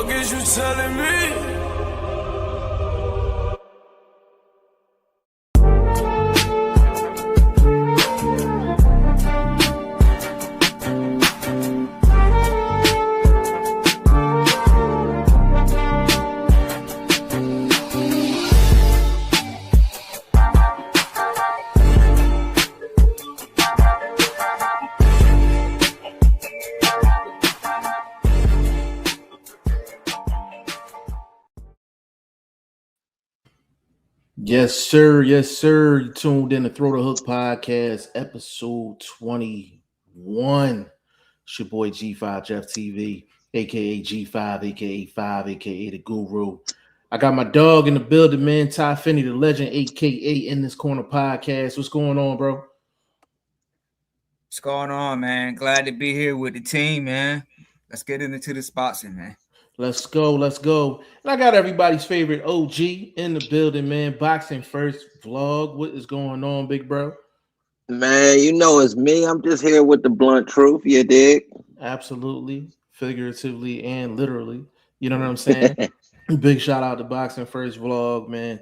fuck is you telling me? Yes, sir. Yes, sir. You tuned in to Throw the Hook Podcast, episode 21. It's your boy G5 Jeff TV, aka G5, aka 5, aka the Guru. I got my dog in the building, man. Ty Finney, the legend, aka In This Corner Podcast. What's going on, bro? What's going on, man? Glad to be here with the team, man. Let's get into the spots, man. Let's go. Let's go. And I got everybody's favorite OG in the building, man. Boxing First vlog. What is going on, big bro? Man, you know it's me. I'm just here with the blunt truth. You dig? Absolutely, figuratively, and literally. You know what I'm saying? Big shout out to Boxing First vlog, man.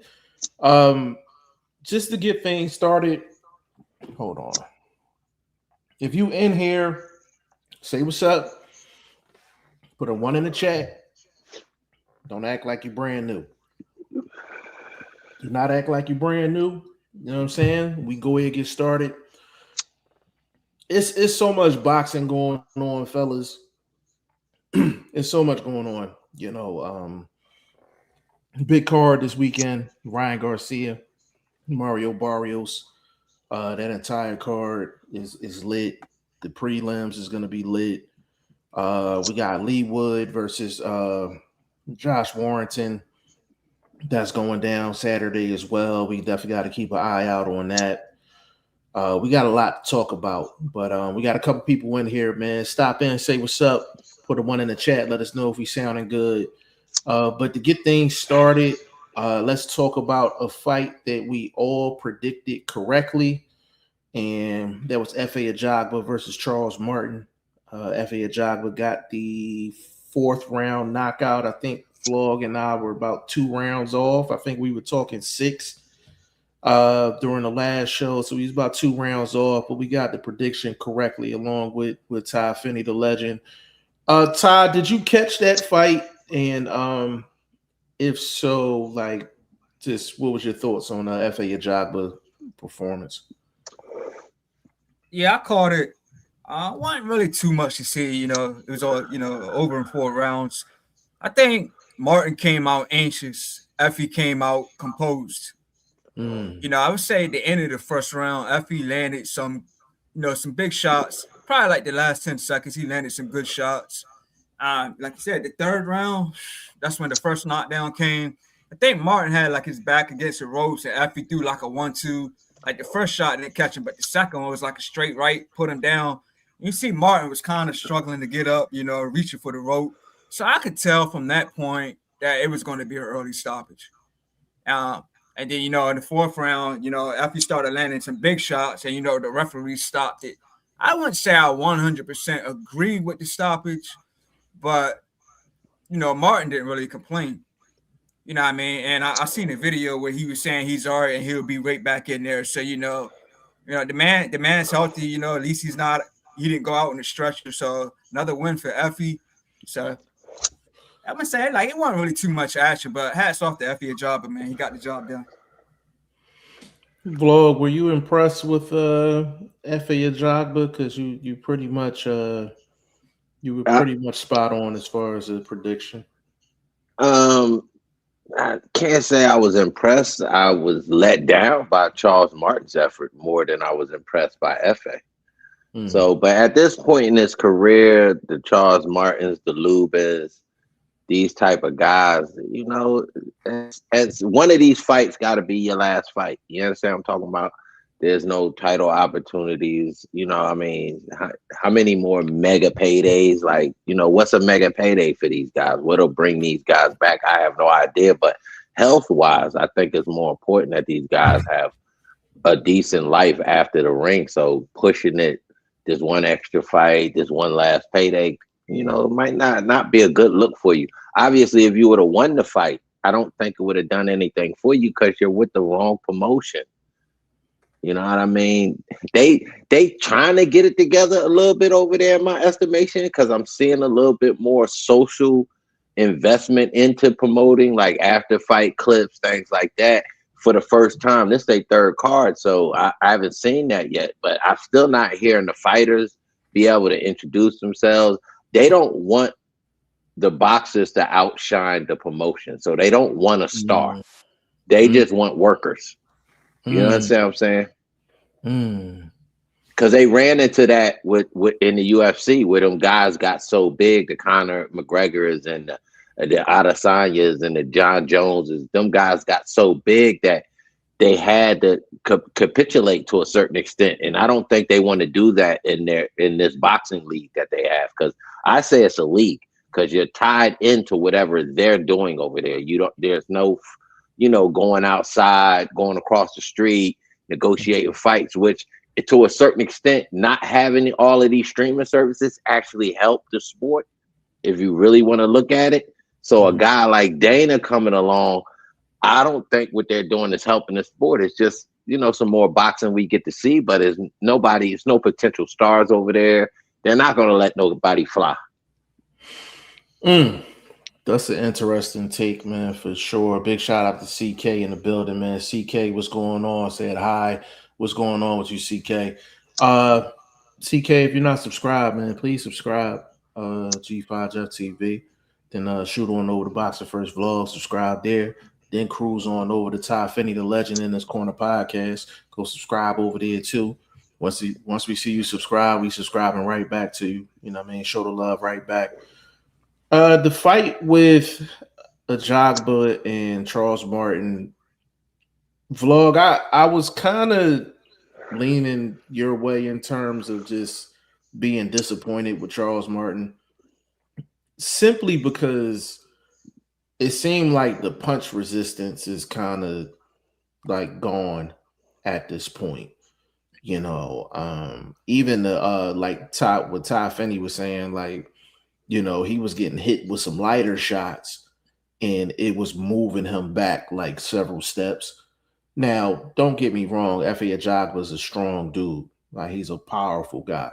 Just to get things started, hold on. If you in here, say what's up. Put a 1 in the chat. Don't act like you're brand new. Do not act like you're brand new. You know what I'm saying? We go ahead and get started. It's so much boxing going on, fellas. It's so much going on. You know, big card this weekend. Ryan Garcia, Mario Barrios. That entire card is lit. The prelims is going to be lit. We got Lee Wood versus Josh Warrington. That's going down Saturday as well. We definitely got to keep an eye out on that. We got a lot to talk about, but we got a couple people in here, man. Stop in, say what's up. Put a 1 in the chat. Let us know if we sounding good. But to get things started, let's talk about a fight that we all predicted correctly, and that was Efe Ajagba versus Charles Martin. Efe Ajagba got the 4th round knockout. I think Flog and I were about 2 rounds off. I think we were talking 6 during the last show, so he's about 2 rounds off. But we got the prediction correctly, along with Ty Finney, the legend. Ty, did you catch that fight? And if so, like, just what was your thoughts on Efe Ajagba performance? Yeah, I caught it. Wasn't really too much to see. You know, it was all over in 4 rounds. I think Martin came out anxious. Effie came out composed. You know, I would say at the end of the first round, Effie landed some big shots. Probably like the last 10 seconds, he landed some good shots. Like you said, the 3rd round, that's when the first knockdown came. I think Martin had like his back against the ropes, and Effie threw like a 1-2. Like the first shot didn't catch him, but the second one was like a straight right, put him down. You see Martin was kind of struggling to get up, reaching for the rope. So I could tell from that point that it was going to be an early stoppage. And then, in the 4th round, after he started landing some big shots and, the referee stopped it. I wouldn't say I 100% agree with the stoppage, but, Martin didn't really complain. You know what I mean? And I seen a video where he was saying he's all right and he'll be right back in there. So, the man's healthy, at least he didn't go out on the stretcher. So another win for Effie. So I'm gonna say like it wasn't really too much action, but hats off to Efe Ajagba, man. He got the job done. Vlog, were you impressed with Efe Ajagba? Because you pretty much you were pretty much spot on as far as a prediction. I can't say I was impressed. I was let down by Charles Martin's effort more than I was impressed by Efe. So, but at this point in his career, the Charles Martins, the Lubins, these type of guys, as one of these fights got to be your last fight. You understand what I'm talking about? There's no title opportunities. How many more mega paydays? Like, what's a mega payday for these guys? What'll bring these guys back? I have no idea. But health-wise, I think it's more important that these guys have a decent life after the ring. So pushing it, this one extra fight, this one last payday, it might not be a good look for you. obviously, if you would have won the fight, I don't think it would have done anything for you because you're with the wrong promotion. You know what I mean? They trying to get it together a little bit over there in my estimation, because I'm seeing a little bit more social investment into promoting, like after fight clips, things like that. For the first time, this is their third card, so I haven't seen that yet. But I'm still not hearing the fighters be able to introduce themselves. They don't want the boxers to outshine the promotion, so they don't want a star. They just want workers. You know what I'm saying? Because they ran into that with in the UFC, where them guys got so big, the Conor McGregors and the Adesanyas and the John Joneses. Them guys got so big that they had to capitulate to a certain extent, and I don't think they want to do that in this boxing league that they have. Because I say it's a league because you're tied into whatever they're doing over there. There's no, going outside, going across the street, negotiating fights, which to a certain extent, not having all of these streaming services actually help the sport if you really want to look at it. So a guy like Dana coming along, I don't think what they're doing is helping the sport. It's just, some more boxing we get to see, but it's no potential stars over there. They're not going to let nobody fly. That's an interesting take, man, for sure. Big shout out to CK in the building, man. CK, what's going on? Said hi. What's going on with you, CK? CK, if you're not subscribed, man, please subscribe. G5 Jeff TV. Then shoot on over to Boxer First Vlog, subscribe there. Then cruise on over to Ty Finney, the legend in this corner podcast. Go subscribe over there too. Once we see you subscribe, we subscribing right back to you. You know what I mean? Show the love right back. The fight with Ajagba and Charles Martin vlog, I was kind of leaning your way in terms of just being disappointed with Charles Martin, simply because it seemed like the punch resistance is kind of like gone at this point. Even the like what Ty Finney was saying, like, he was getting hit with some lighter shots and it was moving him back like several steps. Now, don't get me wrong, Efe Ajagba is a strong dude. Like, he's a powerful guy.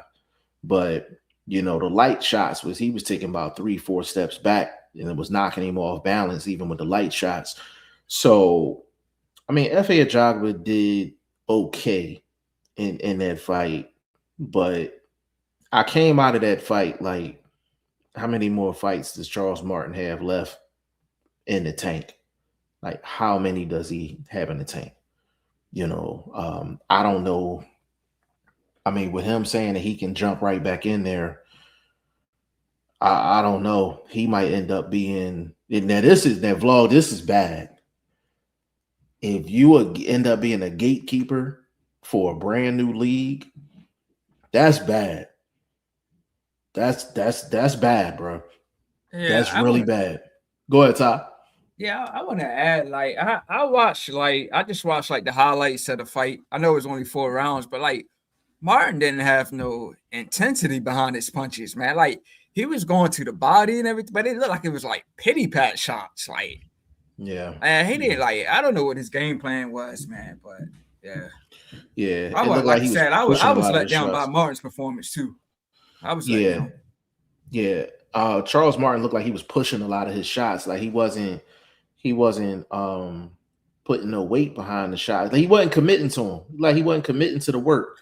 But, the light shots he was taking about 3-4 steps back, and it was knocking him off balance even with the light shots. So, I mean, Efe Ajagba did okay in that fight, but I came out of that fight like, how many more fights does Charles Martin have left in the tank? Like, how many does he have in the tank? I don't know. I mean, with him saying that he can jump right back in there, I don't know. He might end up being. Now, this is bad. If you end up being a gatekeeper for a brand new league, that's bad. That's bad, bro. Yeah, that's really bad. Go ahead, Ty. Yeah, I want to add, like, I just watched like the highlights of the fight. I know it was only 4 rounds, but like Martin didn't have no intensity behind his punches, man. Like, he was going to the body and everything, but it looked like it was like pity pat shots. Like, and he didn't like. I don't know what his game plan was, man. But yeah. I was like I said, I was let down by Martin's performance too. I was let down. Yeah. Charles Martin looked like he was pushing a lot of his shots. Like, he wasn't putting no weight behind the shots. Like, he wasn't committing to them. Like, he wasn't committing to the work.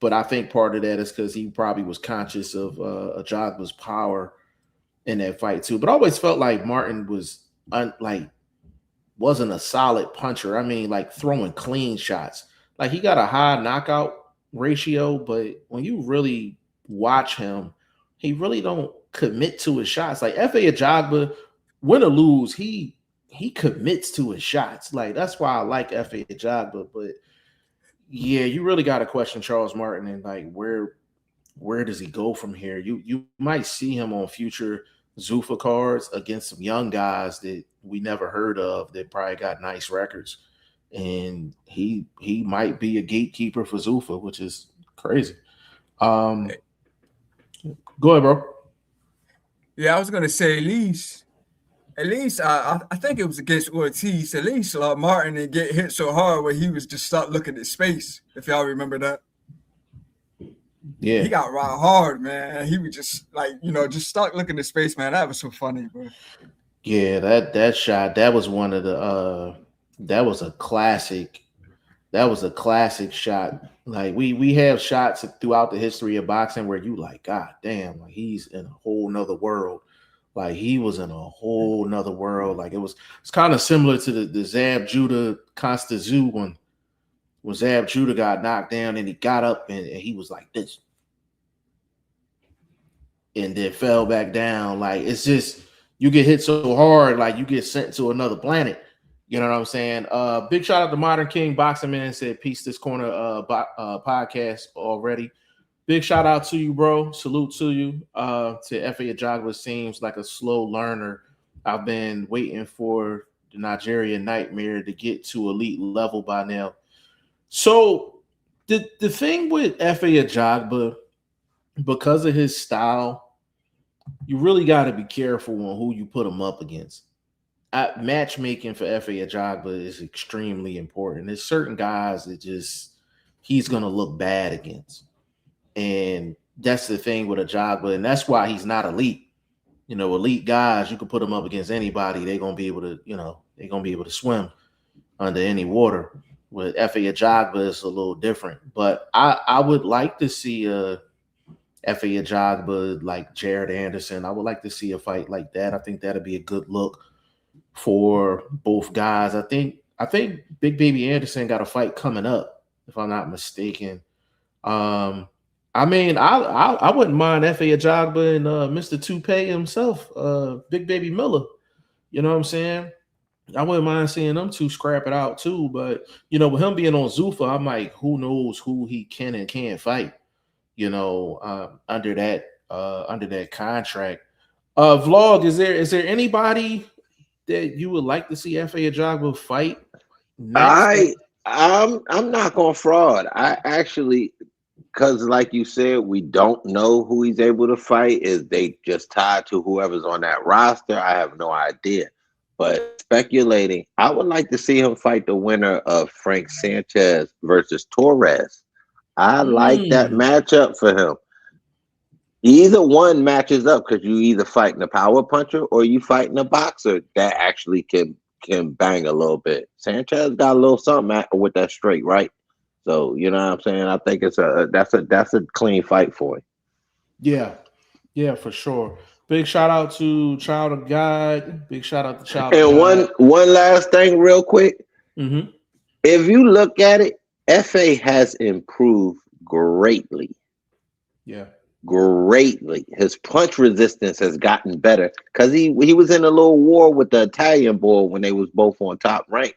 But I think part of that is because he probably was conscious of Ajagba's power in that fight too. But I always felt like Martin was wasn't a solid puncher. I mean, like, throwing clean shots. Like, he got a high knockout ratio, but when you really watch him, he really don't commit to his shots. Like, Efe Ajagba, win or lose, he commits to his shots. Like, that's why I like Efe Ajagba. But yeah, you really got to question Charles Martin and like where does he go from here? You might see him on future Zuffa cards against some young guys that we never heard of that probably got nice records, and he might be a gatekeeper for Zuffa, which is crazy. Go ahead, bro. Yeah, I was gonna say at least I think it was against Ortiz. At least Martin didn't get hit so hard where he was just stuck looking at space. If y'all remember that. Yeah, He got right hard, man. He was just like, just stuck looking at space, man. That was so funny, bro. yeah. That shot, that was one of the that was a classic. That was a classic shot. Like we have shots throughout the history of boxing where you like, God damn, like he's in a whole nother world. Like he was in a whole nother world. Like it's kind of similar to the Zab Judah Costa Zoo one. When Zab Judah got knocked down and he got up and he was like this. And then fell back down. Like it's just you get hit so hard, like you get sent to another planet. You know what I'm saying? Big shout out to Modern King Boxing Man said peace this corner podcast already. Big shout out to you, bro. Salute to you. To F.A. Ajagba seems like a slow learner. I've been waiting for the Nigerian Nightmare to get to elite level by now. So the thing with F.A. Ajagba, because of his style, you really got to be careful on who you put him up against. Matchmaking for F.A. Ajagba is extremely important. There's certain guys that just he's going to look bad against. And that's the thing with Ajagba, and that's why he's not elite. You know, elite guys, you can put them up against anybody. They're going to be able to, they're going to be able to swim under any water. With F.A. Ajagba, it's a little different. But I would like to see F.A. Ajagba like Jared Anderson. I would like to see a fight like that. I think that'd be a good look for both guys. I think Big Baby Anderson got a fight coming up, if I'm not mistaken. I mean, I wouldn't mind F.A. Ajagba and Mr. Toupee himself, Big Baby Miller. You know what I'm saying? I wouldn't mind seeing them two scrap it out too. But with him being on Zuffa, I'm like, who knows who he can and can't fight? Under that contract. Vlog, is there anybody that you would like to see F.A. Ajagba fight next? I'm not gonna fraud. I actually, because like you said, we don't know who he's able to fight. Is they just tied to whoever's on that roster? I have no idea. But speculating, I would like to see him fight the winner of Frank Sanchez versus Torres. I like that matchup for him. Either one matches up because you either fighting a power puncher or you fighting a boxer that actually can bang a little bit. Sanchez got a little something with that straight, right? So you know what I'm saying. I think that's a clean fight for him. Yeah, for sure. Big shout out to Child of God. Big shout out to Child of God. And one last thing, real quick. Mm-hmm. If you look at it, FA has improved greatly. Yeah. Greatly. His punch resistance has gotten better because he was in a little war with the Italian boy when they was both on top rank.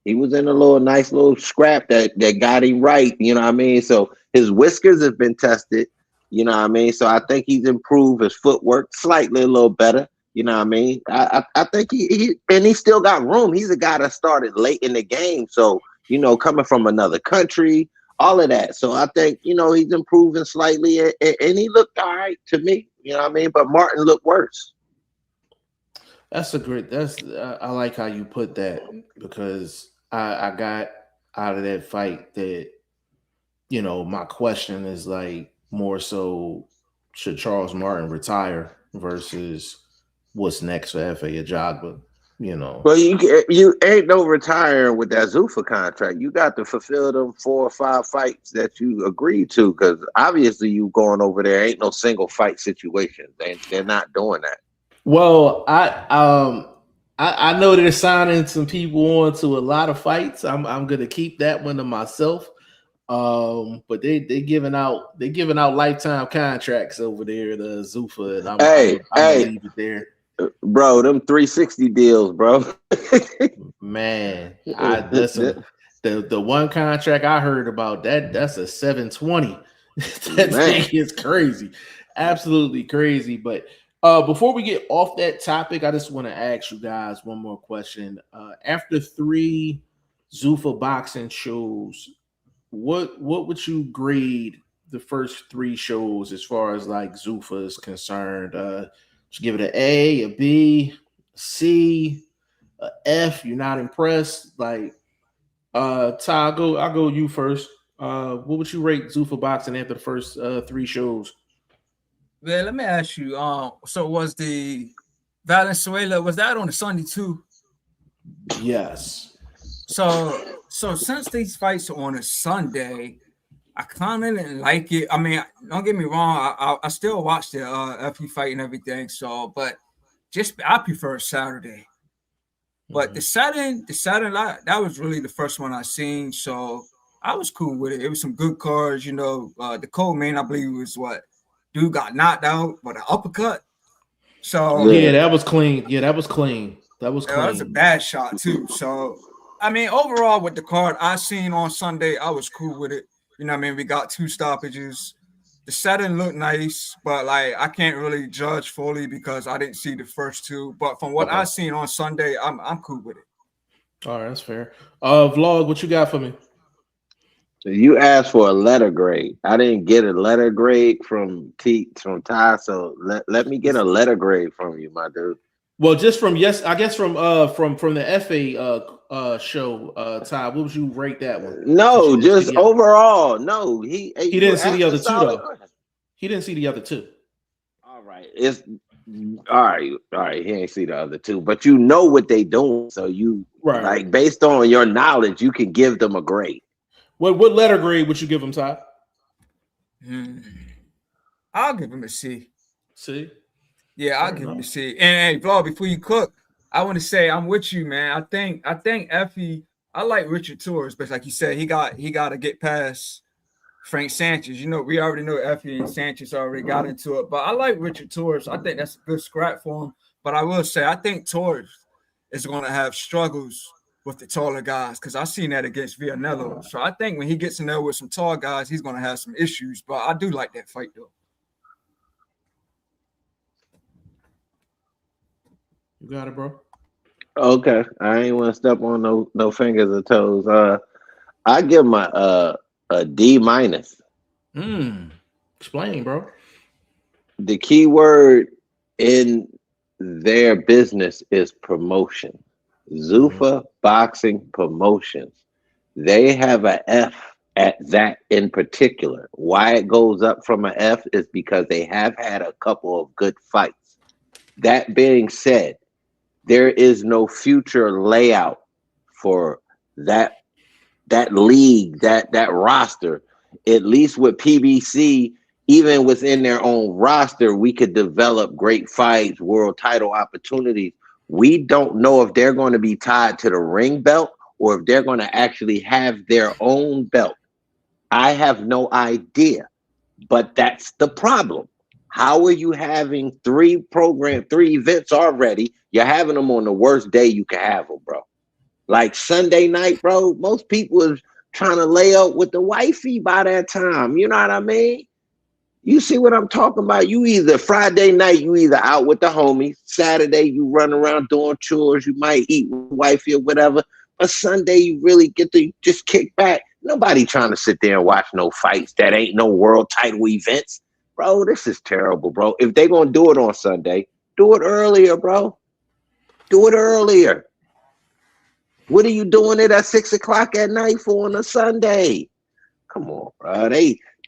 He was in a nice little scrap that got him right. You know what I mean? So his whiskers have been tested. You know what I mean? So I think he's improved his footwork slightly a little better. You know what I mean? I think he still got room. He's a guy that started late in the game. So, coming from another country, all of that. So I think, he's improving slightly and he looked all right to me. You know what I mean? But Martin looked worse. I like how you put that because I got out of that fight that, my question is like more so should Charles Martin retire versus what's next for F.A. Ajagba? Well, you ain't no retiring with that Zuffa contract. You got to fulfill them 4 or 5 fights that you agreed to, because obviously you going over there ain't no single fight situation. They're not doing that. Well, I know they're signing some people on to a lot of fights. I'm gonna keep that one to myself. But they giving out lifetime contracts over there at Zuffa, and I'm gonna leave it there. Bro, them 360 deals, bro. Man, the one contract I heard about that's a 720. That thing is crazy, absolutely crazy. But before we get off that topic, I just want to ask you guys one more question. After 3 Zuffa boxing shows, what would you grade the first 3 shows as far as like Zuffa is concerned? Just give it an A, a B, a C, a F. You're not impressed. Like, Ty, I'll go you first. What would you rate Zuffa Boxing after the first 3 shows? Well, let me ask you. So was the Valenzuela, was that on a Sunday too? Yes. So since these fights are on a Sunday, I kind of didn't like it. I mean, don't get me wrong. I still watch the FP fight and everything. So, but just I prefer Saturday. But the Saturn light, that was really the first one I seen. So I was cool with it. It was some good cards, you know. The Cold Man, I believe, was what dude got knocked out by the uppercut. So yeah, that was clean. Yeah, that was clean. That was clean. That was a bad shot too. So I mean, overall with the card I seen on Sunday, I was cool with it. You know what I mean? We got 2 stoppages. The setting looked nice, but like I can't really judge fully because I didn't see the first 2. But from what I seen on Sunday, I'm cool with it. All right, that's fair. Vlog, what you got for me? You asked for a letter grade. I didn't get a letter grade from Ty, so let me get a letter grade from you, my dude. Well, just from I guess from the FA show, Ty, what would you rate that one? No, just overall. No, he didn't see the other 2 though. He didn't see the other 2. All right, all right. He ain't see the other 2, but you know what they doing, so you like based on your knowledge, you can give them a grade. What letter grade would you give him, Ty? I'll give him a C. C? Yeah, I'll give him a C. And hey, Vlog, before you cook, I want to say I'm with you, man. I think Effie, I like Richard Torres, but like you said, he got to get past Frank Sanchez. You know, we already know Effie and Sanchez already got into it, but I like Richard Torres. I think that's a good scrap for him. But I will say, I think Torres is going to have struggles with the taller guys because I seen that against Villanello. So I think when he gets in there with some tall guys, he's going to have some issues. But I do like that fight though. You got it, bro. Okay, I ain't want to step on no fingers or toes. I give him a D minus. Explain, bro. The key word in their business is promotion. Zuffa Boxing Promotions. They have an F at that in particular. Why it goes up from an F is because they have had a couple of good fights. That being said, there is no future layout for that league, that roster. At least with PBC, even within their own roster, we could develop great fights, world title opportunities. We don't know if they're going to be tied to the ring belt or if they're going to actually have their own belt. I have no idea, but that's the problem. How are you having 3 events already? You're having them on the worst day you can have them, bro. Like Sunday night, bro, most people is trying to lay out with the wifey by that time. You know what I mean? You see what I'm talking about? You either Friday night, you either out with the homies. Saturday, you run around doing chores. You might eat with wifey or whatever. But Sunday, you really get to just kick back. Nobody trying to sit there and watch no fights. That ain't no world title events. Bro, this is terrible, bro. If they're going to do it on Sunday, do it earlier, bro. Do it earlier. What are you doing it at 6 o'clock at night for on a Sunday? Come on, bro.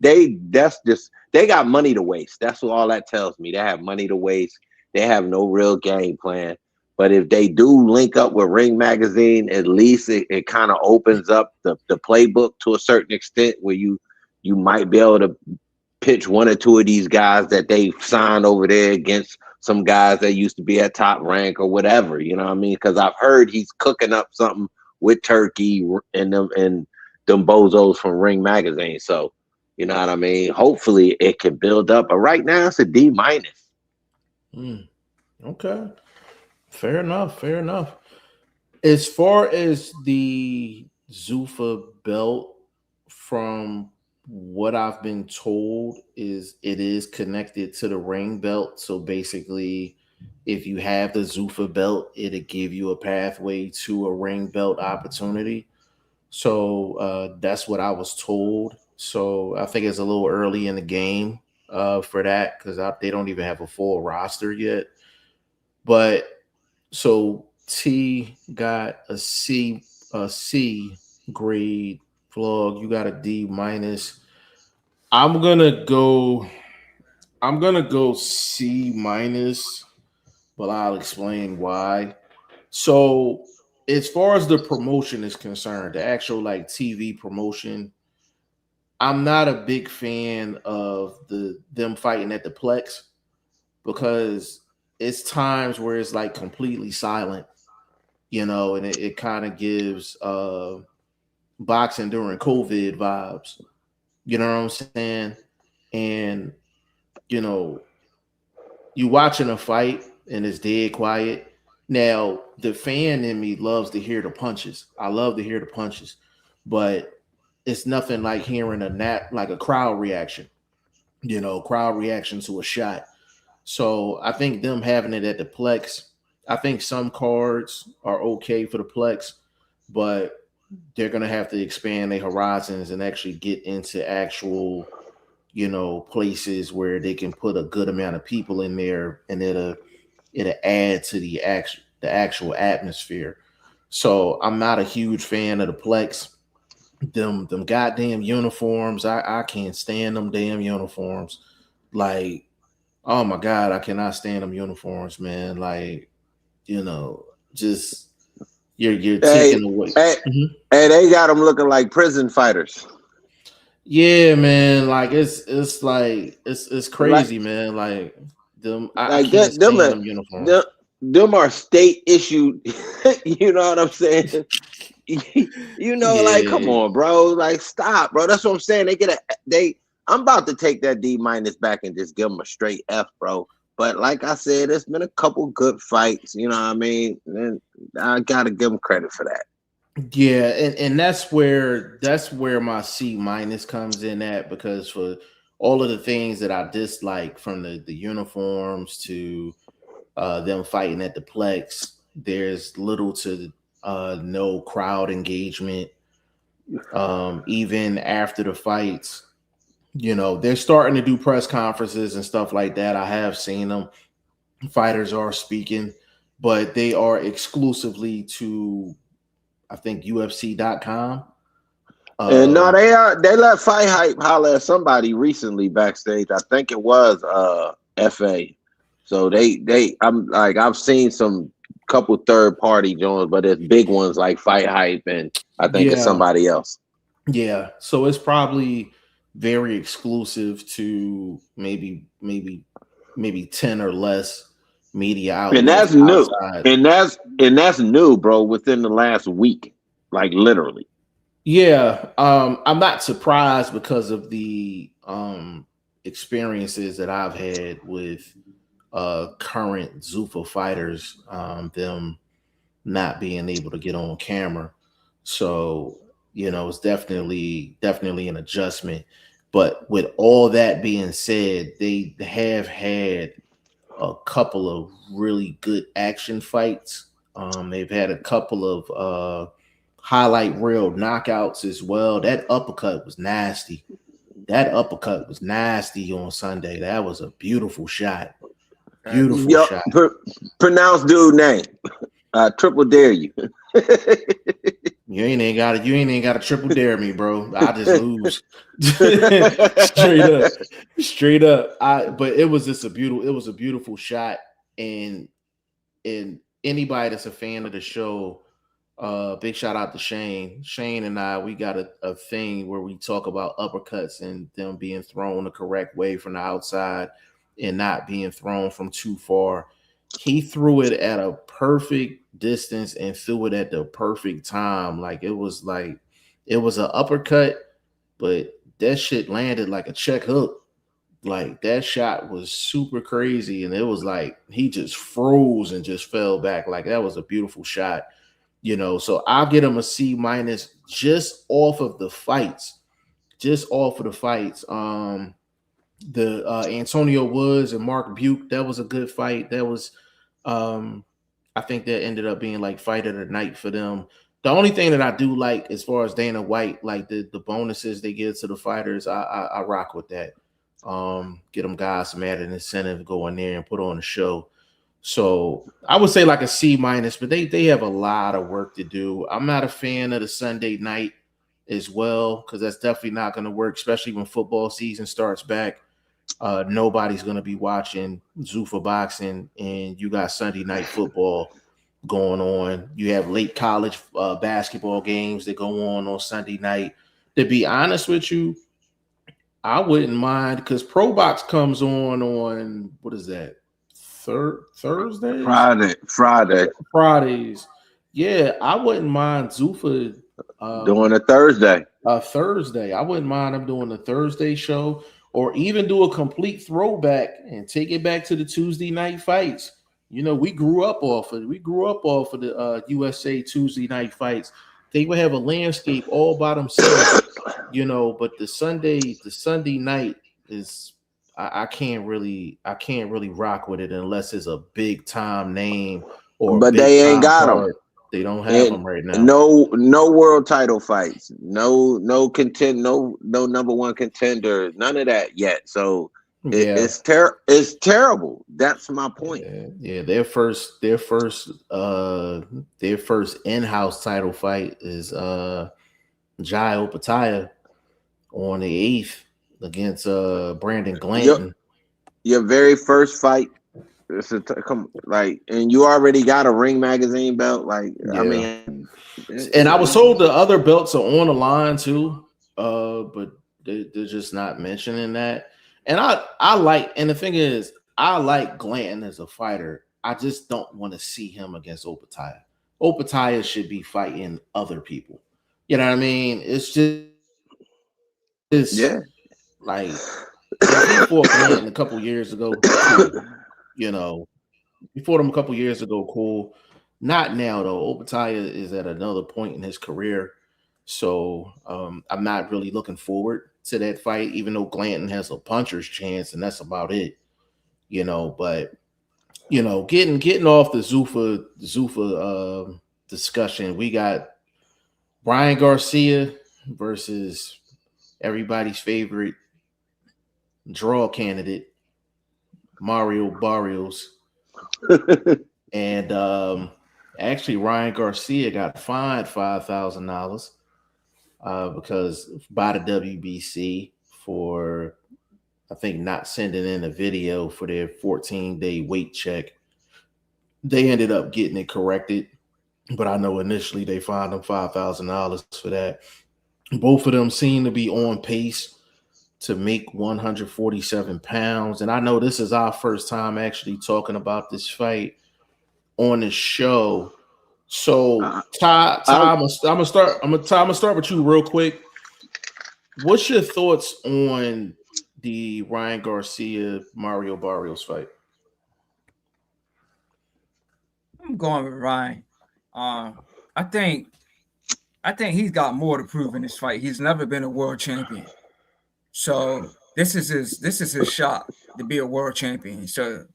They got money to waste. That's what all that tells me. They have money to waste. They have no real game plan. But if they do link up with Ring Magazine, at least it kind of opens up the playbook to a certain extent where you might be able to pitch 1 or 2 of these guys that they signed over there against some guys that used to be at Top Rank or whatever. You know what I mean? Because I've heard he's cooking up something with Turkey and them bozos from Ring Magazine. So, you know what I mean? Hopefully it can build up. But right now it's a D minus. Okay. Fair enough. As far as the Zuffa belt, from what I've been told, it is connected to the ring belt. So basically, if you have the Zuffa belt, it'll give you a pathway to a ring belt opportunity. So that's what I was told. So I think it's a little early in the game for that because they don't even have a full roster yet. But so T got a C grade. Vlog, you got a D minus. I'm gonna go C minus, but I'll explain why. So as far as the promotion is concerned, the actual like TV promotion, I'm not a big fan of them fighting at the Plex because it's times where it's like completely silent, and it kind of gives boxing during COVID vibes. You know what I'm saying? And you watching a fight and it's dead quiet. Now, the fan in me loves to hear the punches. I love to hear the punches, but it's nothing like hearing like a crowd reaction, crowd reaction to a shot. So I think them having it at the Plex, I think some cards are okay for the Plex, but they're going to have to expand their horizons and actually get into actual, places where they can put a good amount of people in there and it'll add to the actual atmosphere. So I'm not a huge fan of the Plex. Them goddamn uniforms. I can't stand them damn uniforms. Like, oh my God, I cannot stand them uniforms, man. Like, just you're taking away. Hey, they got them looking like prison fighters. Yeah, man. Like it's like it's crazy, man. Like them, I can't stand them uniforms. Them are state issued. You know what I'm saying? Like, come on, bro. Like, stop, bro. That's what I'm saying. I'm about to take that D minus back and just give them a straight F, bro. But like I said, it's been a couple good fights. You know what I mean? And I gotta give them credit for that. Yeah, and that's where my C minus comes in at, because for all of the things that I dislike, from the uniforms to them fighting at the Plex, there's little to no crowd engagement. Even after the fights, they're starting to do press conferences and stuff like that. I have seen them. Fighters are speaking, but they are exclusively to, I think, UFC.com. And no, they let Fight Hype holler at somebody recently backstage. I think it was FA. So I've seen some couple third party joints, but it's big ones like Fight Hype, and I think it's somebody else. Yeah, so it's probably very exclusive to maybe 10 or less media outlets. And that's new. And that's new, bro, within the last week. Like, literally. Yeah. I'm not surprised because of the experiences that I've had with current Zuffa fighters, them not being able to get on camera. So, it's definitely an adjustment. But with all that being said, they have had a couple of really good action fights. They've had a couple of highlight reel knockouts as well. That uppercut was nasty. On Sunday. That was a beautiful shot. Shot. Pronounce dude name. Triple dare you. You ain't even got to triple dare me, bro. I just lose. Straight up. But it was a beautiful shot. And anybody that's a fan of the show, big shout out to Shane. Shane and I, we got a thing where we talk about uppercuts and them being thrown the correct way from the outside and not being thrown from too far. He threw it at a perfect distance and threw it at the perfect time. Like, it was an uppercut, but that shit landed like a check hook. Like, that shot was super crazy, and it was like he just froze and just fell back. Like, that was a beautiful shot. So I'll get him a C minus just off of the fights. The Antonio Woods and Mark Buke, that was a good fight. That was, I think that ended up being like fight of the night for them. The only thing that I do like, as far as Dana White, like the bonuses they give to the fighters, I rock with that. Get them guys some added incentive, go in there and put on a show. So I would say like a C minus, but they have a lot of work to do. I'm not a fan of the Sunday night as well, because that's definitely not going to work, especially when football season starts back. Nobody's going to be watching Zuffa boxing, and you got Sunday night football going on. You have late college basketball games that go on Sunday night. To be honest with you, I wouldn't mind, because Pro Box comes on what is that? Thursdays? Fridays. Yeah, I wouldn't mind Zuffa doing a Thursday. I wouldn't mind them doing a Thursday show, or even do a complete throwback and take it back to the Tuesday night fights. You know, we grew up off of the USA Tuesday night fights. They would have a landscape all by themselves, you know. But the Sunday night is, I can't really rock with it unless it's a big time name or. But they ain't got them. They don't have them right now. No world title fights. No number one contender. None of that yet. So it's terrible. That's my point. Yeah. Their first in-house title fight is Jai Opataya on the 8th against Brandon Glanton. Your very first fight. And you already got a Ring Magazine belt. I mean, and I was told the other belts are on the line too, but they're just not mentioning that. And and the thing is, I like Glanton as a fighter. I just don't want to see him against Opataya. Opataya should be fighting other people. You know what I mean? It's like he fought Glanton a couple years ago. You know, he fought him a couple years ago. Cool. Not now, though. Opataya is at another point in his career. So I'm not really looking forward to that fight, even though Glanton has a puncher's chance, and that's about it. You know, but, you know, getting off the Zuffa discussion, we got Brian Garcia versus everybody's favorite draw candidate, Mario Barrios. And actually Ryan Garcia got fined $5,000 because by the WBC for, I think, not sending in a video for their 14-day weight check. They ended up getting it corrected, but I know initially they fined them $5,000 for that. Both of them seem to be on pace to make 147 pounds. And I know this is our first time actually talking about this fight on the show. So Ty, I'm gonna start with you real quick. What's your thoughts on the Ryan Garcia Mario Barrios fight? I'm going with Ryan. I think he's got more to prove in this fight. He's never been a world champion. So this is his shot to be a world champion. So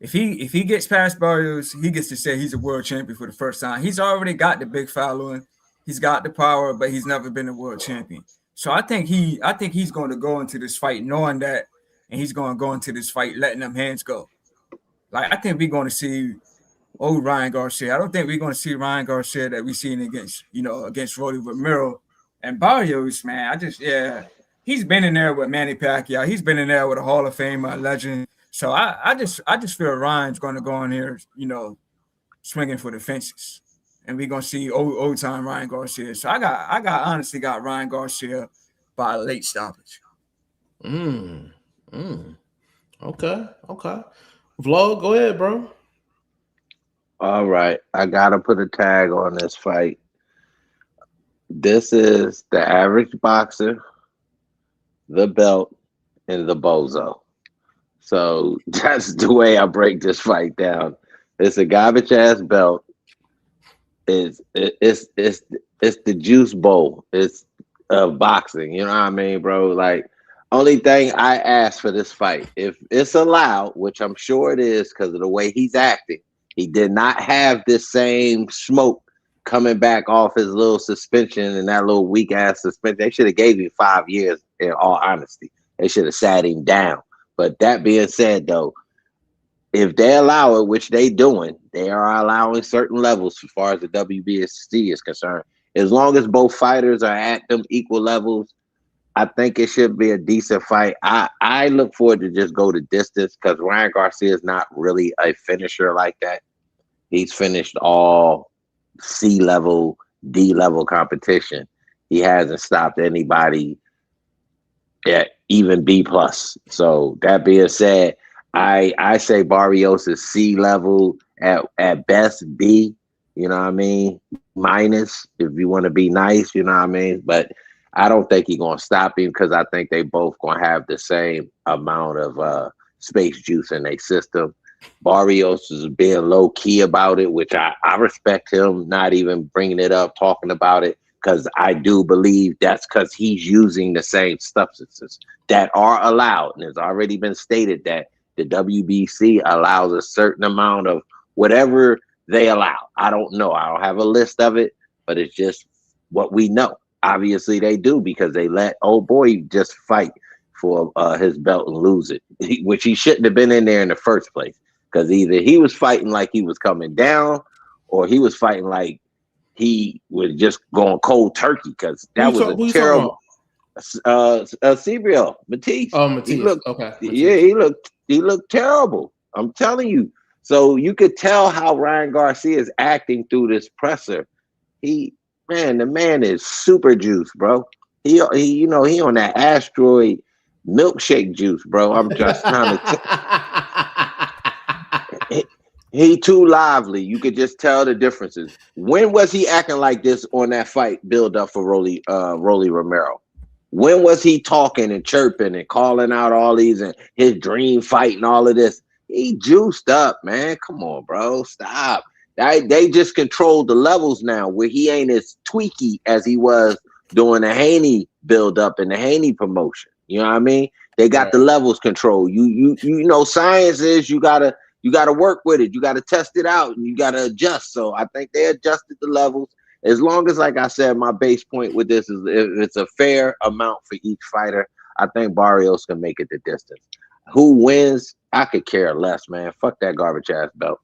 if he gets past Barrios, he gets to say he's a world champion for the first time. He's already got the big following, he's got the power, but he's never been a world champion. So I think he's going to go into this fight knowing that, and he's going to go into this fight letting them hands go. Like, I think we're going to see Ryan Garcia. I don't think we're going to see Ryan Garcia that we've seen against Rolly Romero and Barrios. Man, he's been in there with Manny Pacquiao. He's been in there with a Hall of Fame legend. So I just feel Ryan's going to go in here, you know, swinging for the fences, and we're going to see old time Ryan Garcia. So I honestly got Ryan Garcia by a late stoppage. Okay. Vlog, go ahead, bro. All right, I gotta put a tag on this fight. This is the average boxer, the belt, and the bozo. So that's the way I break this fight down. It's a garbage ass belt. It's the juice bowl. It's boxing. You know what I mean, bro? Like, only thing I ask for this fight, if it's allowed, which I'm sure it is because of the way he's acting, he did not have this same smoke coming back off his little suspension and that little weak ass suspension. They should have gave him 5 years, in all honesty. They should have sat him down. But that being said, though, if they allow it, which they doing, they are allowing certain levels as far as the WBC is concerned. As long as both fighters are at them equal levels, I think it should be a decent fight. I look forward to just go the distance because Ryan Garcia is not really a finisher like that. He's finished all C level, D level competition. He hasn't stopped anybody at even B plus. So that being said, I say Barrios is C level at best B. You know what I mean? Minus if you want to be nice. You know what I mean? But I don't think he's gonna stop him because I think they both gonna have the same amount of space juice in their system. Barrios is being low key about it, which I respect him not even bringing it up, talking about it, because I do believe that's because he's using the same substances that are allowed. And it's already been stated that the WBC allows a certain amount of whatever they allow. I don't know. I don't have a list of it, but it's just what we know. Obviously, they do because they let old boy just fight for his belt and lose it, which he shouldn't have been in there in the first place. Because either he was fighting like he was coming down, or he was fighting like he was just going cold turkey. Because that was a terrible. Sebrio, Matisse. Oh, Matisse. Okay. Matisse. Yeah, he looked terrible. I'm telling you. So you could tell how Ryan Garcia is acting through this presser. The man is super juice, bro. He on that asteroid milkshake juice, bro. I'm just trying to. He too lively. You could just tell the differences. When was he acting like this on that fight build up for Rolly Romero? When was he talking and chirping and calling out all these and his dream fight and all of this? He juiced up, man. Come on, bro. Stop. They just controlled the levels now where he ain't as tweaky as he was doing the Haney build up and the Haney promotion. You know what I mean? They got the levels controlled. You know, science is you gotta work with it. You gotta test it out and you gotta adjust. So I think they adjusted the levels. As long as, like I said, my base point with this is if it's a fair amount for each fighter, I think Barrios can make it the distance. Who wins? I could care less, man. Fuck that garbage ass belt.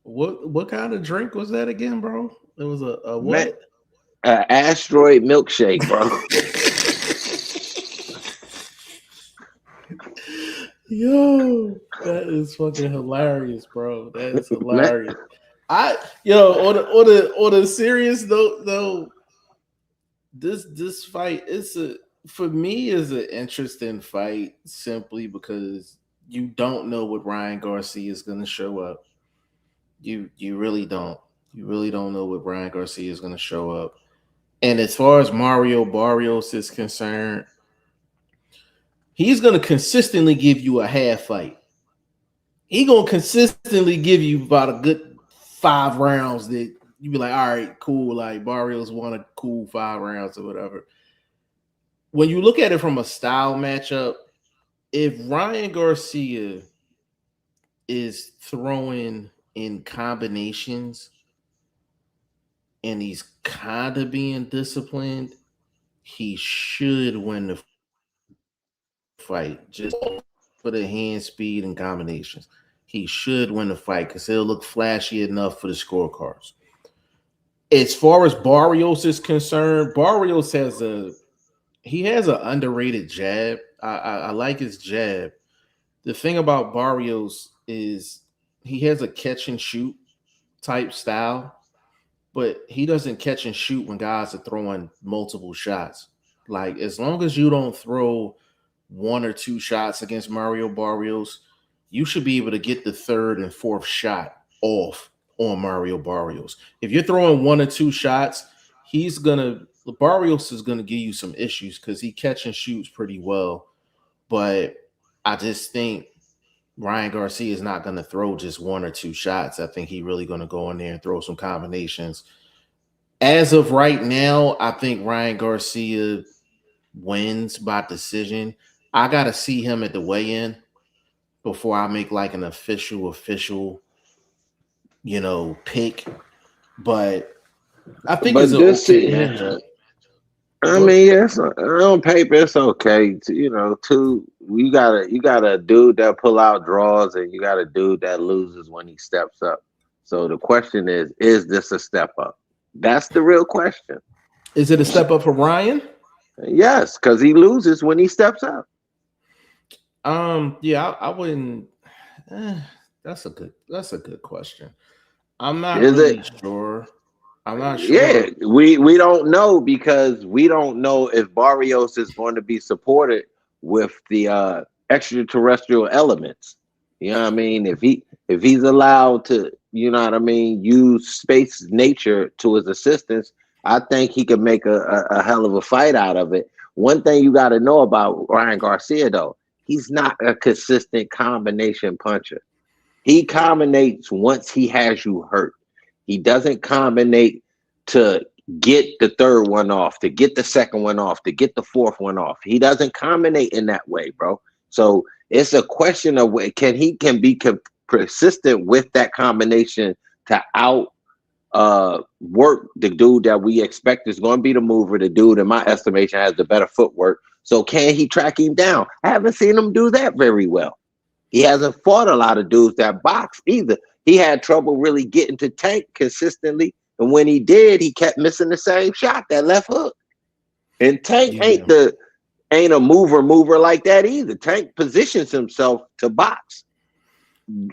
What kind of drink was that again, bro? It was a what? Asteroid milkshake, bro. Yo, that is fucking hilarious, bro. That is hilarious. On the serious note, though, this fight for me is an interesting fight simply because you don't know what Ryan Garcia is going to show up. You really don't. You really don't know what Ryan Garcia is going to show up. And as far as Mario Barrios is concerned, he's going to consistently give you a half fight. He's going to consistently give you about a good 5 rounds that you be like, all right, cool. Like Barrios won a cool 5 rounds or whatever. When you look at it from a style matchup, if Ryan Garcia is throwing in combinations and he's kind of being disciplined, he should win the fight just for the hand speed and combinations. He should win the fight because he'll look flashy enough for the scorecards. As far as Barrios is concerned, Barrios has an underrated jab. I like his jab. The thing about Barrios is he has a catch and shoot type style, but he doesn't catch and shoot when guys are throwing multiple shots. Like as long as you don't throw 1 or 2 shots against Mario Barrios, you should be able to get the 3rd and 4th shot off on Mario Barrios. If you're throwing 1 or 2 shots, Barrios is gonna give you some issues because he catch and shoots pretty well. But I just think Ryan Garcia is not gonna throw just 1 or 2 shots. I think he's really gonna go in there and throw some combinations. As of right now, I think Ryan Garcia wins by decision. I gotta see him at the weigh-in before I make like an official, pick. But I think it's an okay matchup. I mean, yes, on paper it's okay. You know, you got a dude that pull out draws, and you got a dude that loses when he steps up. So the question is this a step up? That's the real question. Is it a step up for Ryan? Yes, because he loses when he steps up. Yeah, I wouldn't. That's a good question. I'm not Is really it? sure. I'm not sure. Yeah, we don't know because we don't know if Barrios is going to be supported with the extraterrestrial elements. You know what I mean? If he's allowed to, you know what I mean, use space nature to his assistance, I think he can make a hell of a fight out of it. One thing you got to know about Ryan Garcia, though, he's not a consistent combination puncher. He combinates once he has you hurt. He doesn't combinate to get the third one off, to get the second one off, to get the fourth one off. He doesn't combinate in that way, bro. So it's a question of can be persistent with that combination to out work the dude that we expect is going to be the mover. The dude, in my estimation, has the better footwork. So can he track him down? I haven't seen him do that very well. He hasn't fought a lot of dudes that box either. He had trouble really getting to Tank consistently. And when he did, he kept missing the same shot, that left hook. And Tank ain't a mover like that either. Tank positions himself to box.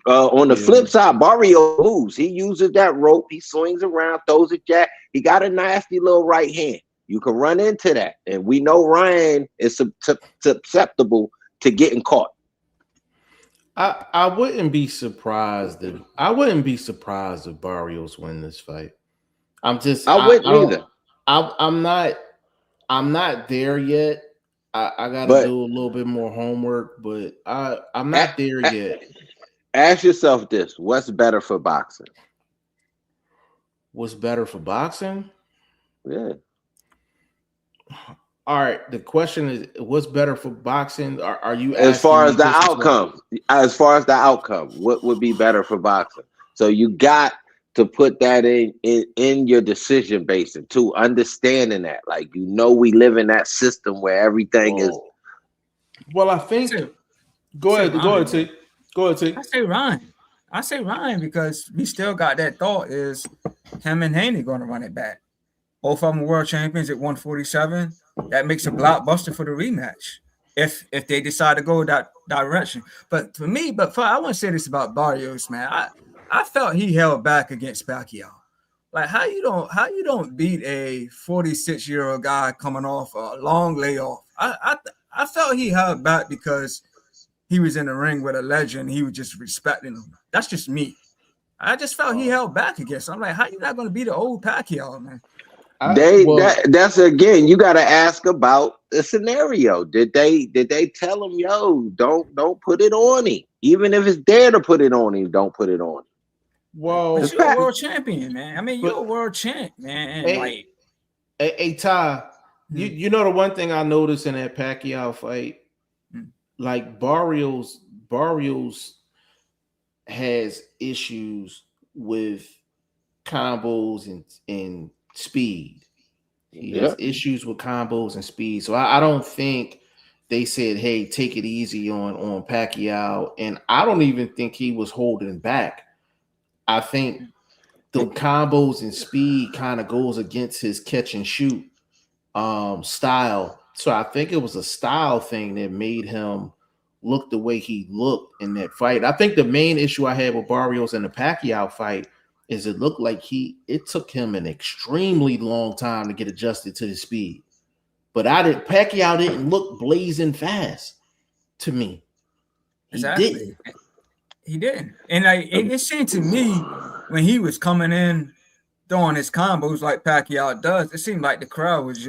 On the flip side, Barrio moves. He uses that rope. He swings around, throws a jab. He got a nasty little right hand. You can run into that. And we know Ryan is susceptible to getting caught. I wouldn't be surprised if Barrios win this fight. I wouldn't either. I'm not there yet. I gotta do a little bit more homework, but I'm not there yet. Ask yourself this: what's better for boxing? What's better for boxing? Yeah. All right. The question is, what's better for boxing? Are you as far as the outcome? As far as the outcome, what would be better for boxing? So you got to put that in your decision basin too, understanding that, like, you know, we live in that system where everything is. Well, I think. Go ahead, T. I say Ryan because we still got that thought is him and Haney going to run it back. Both of them world champions at 147. That makes a blockbuster for the rematch if they decide to go that direction. But for me, I want to say this about Barrios, man. I felt he held back against Pacquiao. Like, how you don't beat a 46-year-old guy coming off a long layoff? I felt he held back because he was in the ring with a legend. He was just respecting him. That's just me. I just felt he held back against him. I'm like, how you not going to beat the old Pacquiao, man? That's again, you got to ask about the scenario. Did they tell him, yo, don't put it on him, even if it's there to put it on him, don't put it on him. Well, you're a world champion, man. I mean, you're a world champ, man. Hey, Ty, you know the one thing I noticed in that Pacquiao fight, like Barrios has issues with combos and speed. He has issues with combos and speed. So I don't think they said, hey, take it easy on Pacquiao. And I don't even think he was holding back. I think the combos and speed kind of goes against his catch and shoot style. So I think it was a style thing that made him look the way he looked in that fight. I think the main issue I had with Barrios in the Pacquiao fight is it looked like it took him an extremely long time to get adjusted to the speed. But Pacquiao didn't look blazing fast to me. Exactly. He didn't. And it seemed to me when he was coming in throwing his combos like Pacquiao does, it seemed like the crowd was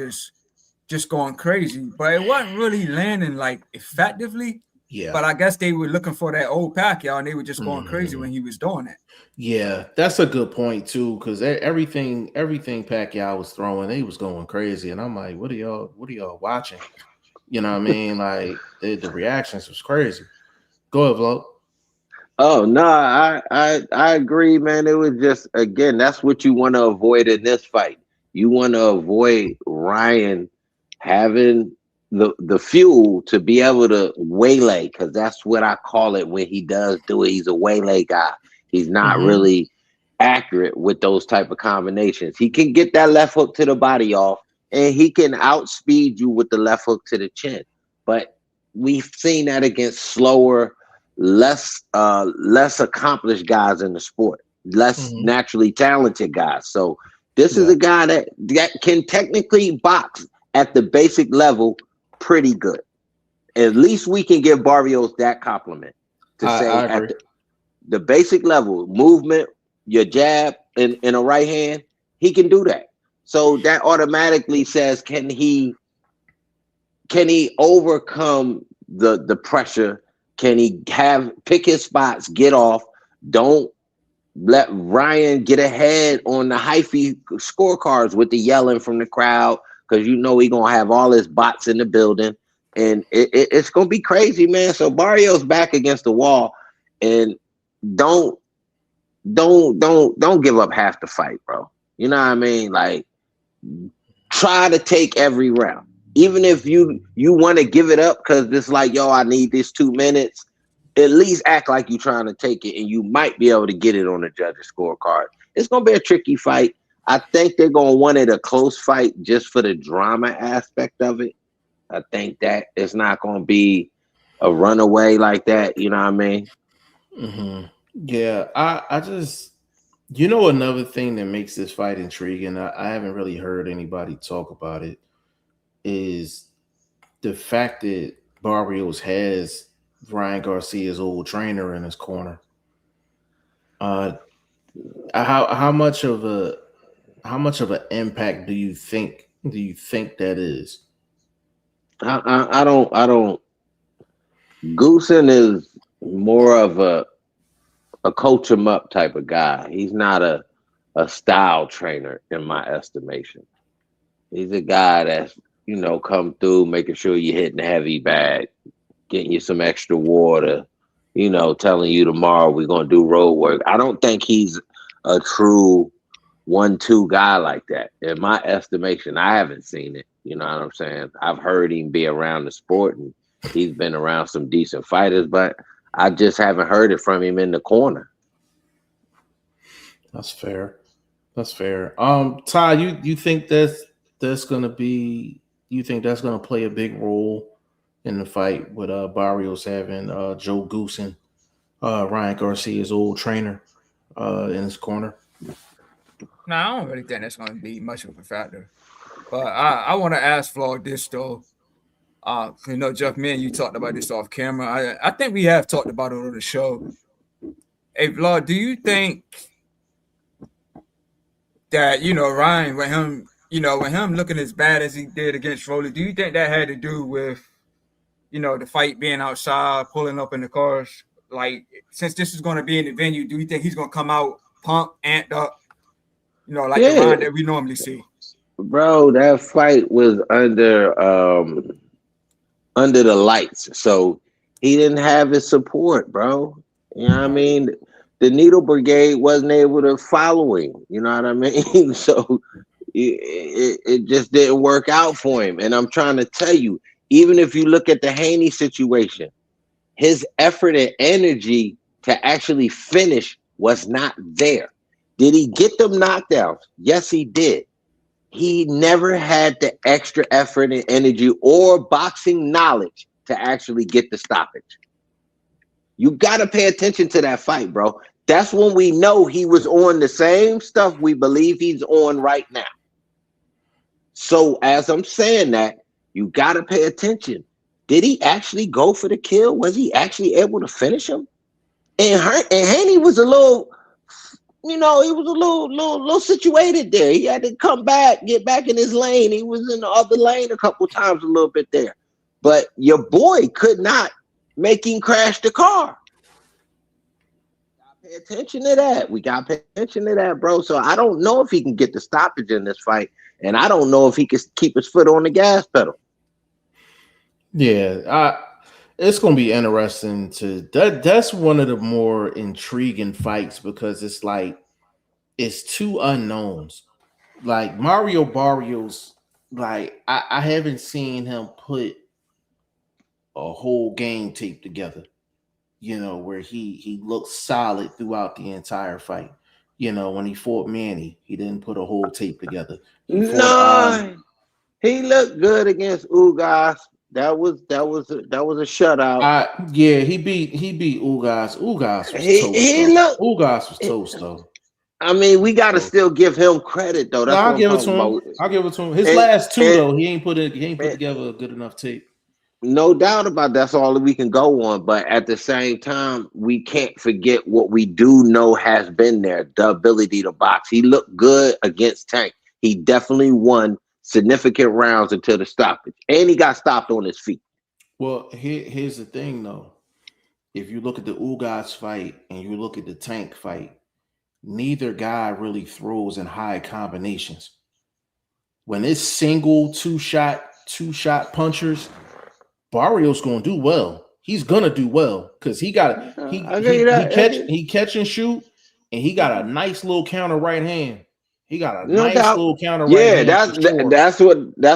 just going crazy. But it wasn't really landing like effectively. Yeah. But I guess they were looking for that old Pacquiao and they were just going crazy when he was doing it. Yeah, that's a good point too, because everything Pacquiao was throwing, they was going crazy, and I'm like, what are y'all watching? You know what I mean? Like the reactions was crazy. Go ahead, Vlog. Oh no, I agree, man. It was just, again, that's what you want to avoid in this fight. You want to avoid Ryan having the fuel to be able to waylay, because that's what I call it when he does do it. He's a waylay guy. He's not really accurate with those type of combinations. He can get that left hook to the body off, and he can outspeed you with the left hook to the chin. But we've seen that against slower, less accomplished guys in the sport, less naturally talented guys. So this is a guy that can technically box at the basic level pretty good. At least we can give Barrios that compliment to say at the basic level, movement, your jab in a right hand, he can do that. So that automatically says, can he overcome the pressure? Can he pick his spots, get off? Don't let Ryan get ahead on the hyphy scorecards with the yelling from the crowd, because you know he's gonna have all his bots in the building, and it's gonna be crazy, man. So Barrios back against the wall, and don't give up half the fight, bro. You know what I mean? Like, try to take every round, even if you want to give it up because it's like, yo, I need this 2 minutes. At least act like you're trying to take it, and you might be able to get it on the judge's scorecard. It's gonna be a tricky fight. I think they're gonna want it a close fight just for the drama aspect of it. I think that it's not gonna be a runaway like that. You know what I mean? Yeah, I just, another thing that makes this fight intriguing, I haven't really heard anybody talk about it, is the fact that Barrios has Ryan Garcia's old trainer in his corner. How much of an impact do you think that is? I don't. Goosen is more of a coach him up type of guy. He's not a style trainer in my estimation. He's a guy that's, come through, making sure you're hitting the heavy bag, getting you some extra water, telling you tomorrow we're going to do road work. I don't think he's a true 1-2 guy like that. In my estimation, I haven't seen it. You know what I'm saying? I've heard him be around the sport, and he's been around some decent fighters, but I just haven't heard it from him in the corner. That's fair. Ty, you think that's going to be? You think that's going to play a big role in the fight with Barrios having Joe Goosen, Ryan Garcia's old trainer, in his corner? No, I don't really think that's going to be much of a factor. But I want to ask Flaw this though. Jeff, me and you talked about this off camera. I think we have talked about it on the show. Hey, Flaw, do you think that Ryan, when him looking as bad as he did against Rolly, do you think that had to do with the fight being outside, pulling up in the cars? Like, since this is going to be in the venue, do you think he's going to come out pumped, amped up, the Ryan that we normally see? Bro, that fight was under the lights, so he didn't have his support, bro. You know what I mean? The Needle Brigade wasn't able to follow him. You know what I mean? So it just didn't work out for him. And I'm trying to tell you, even if you look at the Haney situation, his effort and energy to actually finish was not there. Did he get them knockdowns? Yes, he did. He never had the extra effort and energy or boxing knowledge to actually get the stoppage. You got to pay attention to that fight, bro. That's when we know he was on the same stuff we believe he's on right now. So as I'm saying that, you got to pay attention. Did he actually go for the kill? Was he actually able to finish him? And Haney was a little... he was a little situated there. He had to come back, get back in his lane. He was in the other lane a couple times, a little bit there. But your boy could not make him crash the car. Pay attention to that. We got to pay attention to that, bro. So I don't know if he can get the stoppage in this fight, and I don't know if he can keep his foot on the gas pedal. Yeah, it's going to be interesting that's one of the more intriguing fights because it's like it's two unknowns. Like Mario Barrios like I haven't seen him put a whole game tape together, where he looked solid throughout the entire fight. When he fought Manny, he didn't put a whole tape together. He fought No, he looked good against Ugas. That was a shutout. he beat Ugas. Ugas was toast. He Though. looked. Ugas was toast though. I mean, we got to still give him credit though. No, That's I'll what give I'm it to talking him. about. I'll give it to him. His last two though, he ain't put together a good enough tape. No doubt about that's all that we can go on. But at the same time, we can't forget what we do know has been there: the ability to box. He looked good against Tank. He definitely won significant rounds until the stoppage, and he got stopped on his feet. Well, here's the thing though. If you look at the Ugas fight and you look at the Tank fight, neither guy really throws in high combinations. When it's single two shot punchers, Barrios gonna do well. He's gonna do well because he catch and shoot, and he got a nice little counter right hand. He got a little counter right hand. That's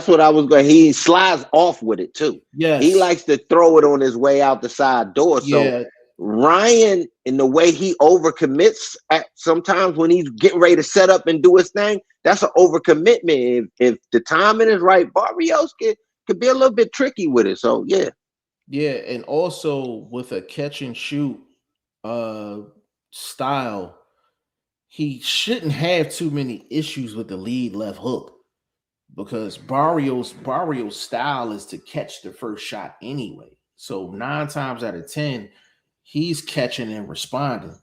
what I was going. He slides off with it too. Yes, he likes to throw it on his way out the side door. So Ryan, in the way he overcommits at sometimes when he's getting ready to set up and do his thing, that's an overcommitment. If the timing is right, Barrios could be a little bit tricky with it. So yeah, and also with a catch and shoot style, he shouldn't have too many issues with the lead left hook because Barrios' style is to catch the first shot anyway. So 9 times out of 10, he's catching and responding.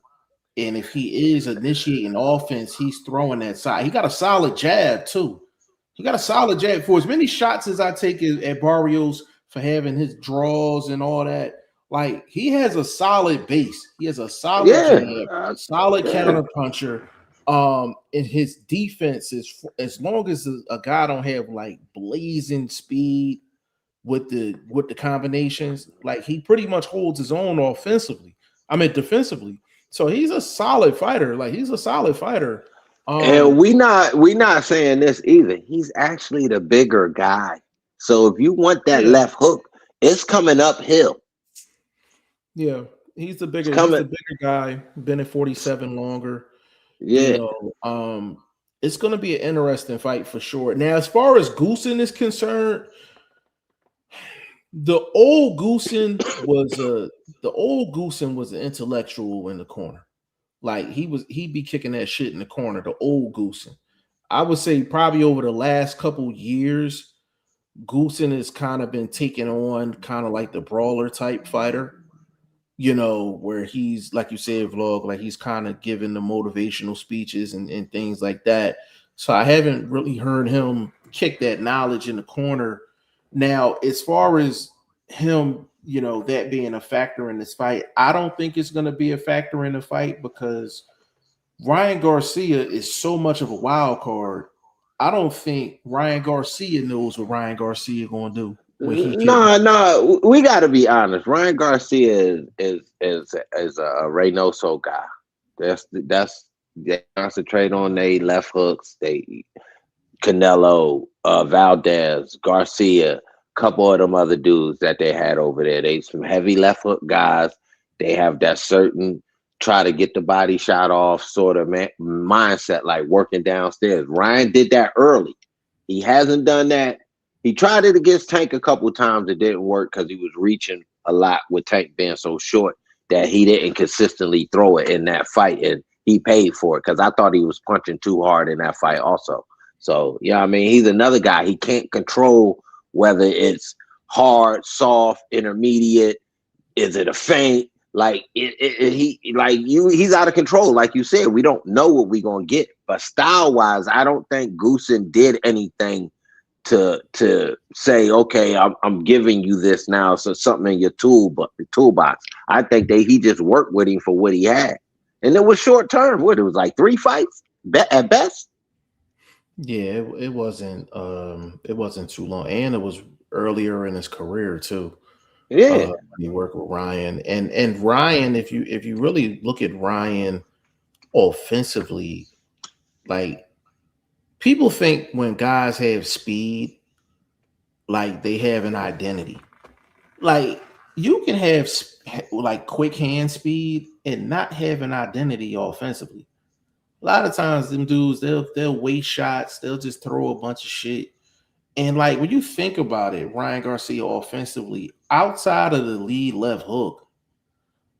And if he is initiating offense, he's throwing that side. He got a solid jab too. He got a solid jab. For as many shots as I take at Barrios for having his draws and all that, like he has a solid base. He has a solid jab, solid counter puncher. And his defense is, as long as a guy don't have like blazing speed with the combinations, like he pretty much holds his own offensively. I mean defensively. So he's a solid fighter. And we not saying this either. He's actually the bigger guy. So if you want that left hook, it's coming uphill. Yeah, he's the bigger guy. Been at 47 longer. Yeah. It's going to be an interesting fight for sure. Now, as far as Goosen is concerned, the old Goosen was an intellectual in the corner. Like he'd be kicking that shit in the corner. The old Goosen. I would say probably over the last couple years, Goosen has kind of been taking on kind of like the brawler type fighter. Where he's, like you said, Vlog, like he's kind of giving the motivational speeches and things like that. So I haven't really heard him kick that knowledge in the corner. Now, as far as him, that being a factor in this fight, I don't think it's going to be a factor in the fight because Ryan Garcia is so much of a wild card. I don't think Ryan Garcia knows what Ryan Garcia going to do. No, we got to be honest. Ryan Garcia is a Reynoso guy. They concentrate on they left hooks. They Canelo, Valdez, Garcia, couple of them other dudes that they had over there. They some heavy left hook guys. They have that certain try to get the body shot off sort of mindset, like working downstairs. Ryan did that early. He hasn't done that. He tried it against Tank a couple of times. It didn't work because he was reaching a lot with Tank being so short that he didn't consistently throw it in that fight. And he paid for it because I thought he was punching too hard in that fight also. So, yeah, I mean, he's another guy. He can't control whether it's hard, soft, intermediate. Is it a feint? Like he's out of control. Like you said, we don't know what we're going to get. But style-wise, I don't think Goosen did anything to say, okay, I'm giving you this now, so something in your toolbox. I think he just worked with him for what he had, and it was short term. It was like 3 fights at best. Yeah, it wasn't too long, and it was earlier in his career too. Yeah, he worked with Ryan, and Ryan. If you really look at Ryan offensively, like. People think when guys have speed like they have an identity. Like you can have like quick hand speed and not have an identity offensively. A lot of times, them dudes they'll waste shots. They'll just throw a bunch of shit. And like when you think about it, Ryan Garcia offensively, outside of the lead left hook,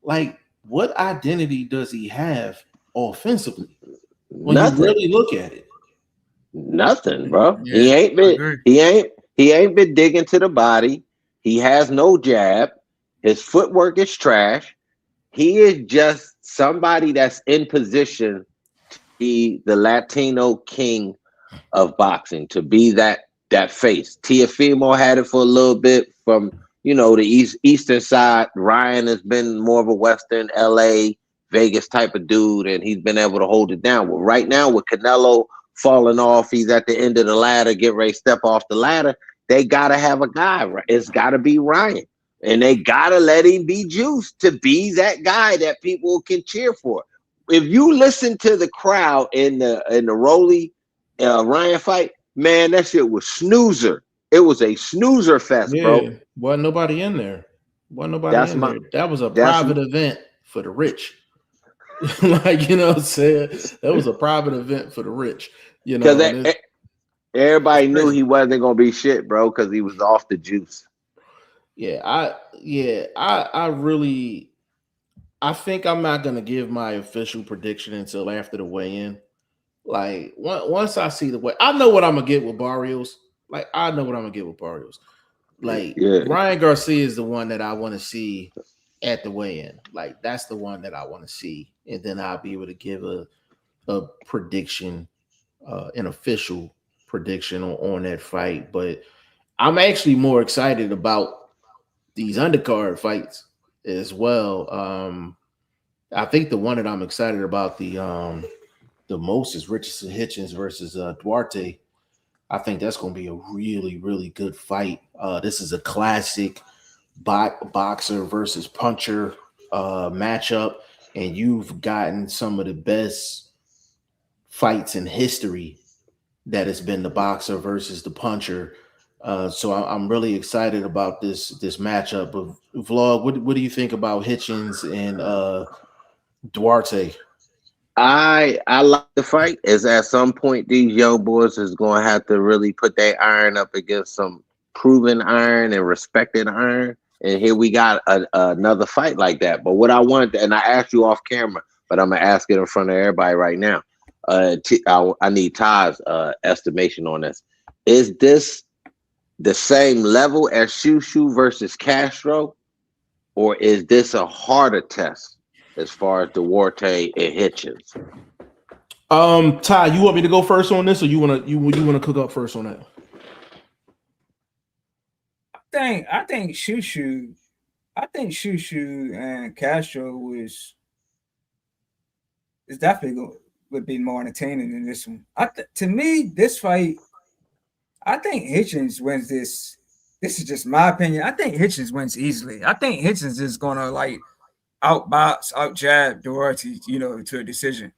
like what identity does he have offensively? When Nothing. you really look at it, Nothing, bro. Yeah, He ain't been digging to the body. He has no jab. His footwork is trash. He is just somebody that's in position to be the Latino king of boxing, to be that face. Teofimo had it for a little bit from the eastern side. Ryan has been more of a Western LA, Vegas type of dude, and he's been able to hold it down. Well, right now with Canelo falling off, he's at the end of the ladder, get ready to step off the ladder. They gotta have a guy. It's gotta be Ryan. And they gotta let him be juiced to be that guy that people can cheer for. If you listen to the crowd in the Rolly Ryan fight, man, that shit was snoozer. It was a snoozer fest, bro. Wasn't nobody in there. There. That was a private event for the rich. Like, you know what I'm saying? That was a private event for the rich. Because everybody knew he wasn't gonna be shit, bro, because he was off the juice. I think I'm not gonna give my official prediction until after the weigh-in. Like once I see the way, I know what I'm gonna get with Barrios. Like Ryan Garcia is the one that I want to see at the weigh-in. Like that's the one that I want to see, and then I'll be able to give a prediction, an official prediction on that fight. But I'm actually more excited about these undercard fights as well. I think the one that I'm excited about the most is Richardson Hitchens versus Duarte. I think that's going to be a really, really good fight. This is a classic boxer versus puncher matchup, and you've gotten some of the best fights in history that has been the boxer versus the puncher. So I'm really excited about this matchup. Of Vlog, what do you think about Hitchens and Duarte? I like the fight. Is at some point these young boys is going to have to really put their iron up against some proven iron and respected iron. And here we got another fight like that. But what I wanted, and I asked you off camera, but I'm gonna ask it in front of everybody right now. I need Ty's estimation on this. Is this the same level as Shushu versus Castro, or is this a harder test as far as Duarte and Hitchens? Ty, you want me to go first on this, or you wanna cook up first on that? I think Shushu and Castro is definitely would be more entertaining than this one. To me, this fight, I think Hitchens wins this. This is just my opinion. I think Hitchens wins easily. I think Hitchens is gonna like outbox, outjab Duarte, to a decision.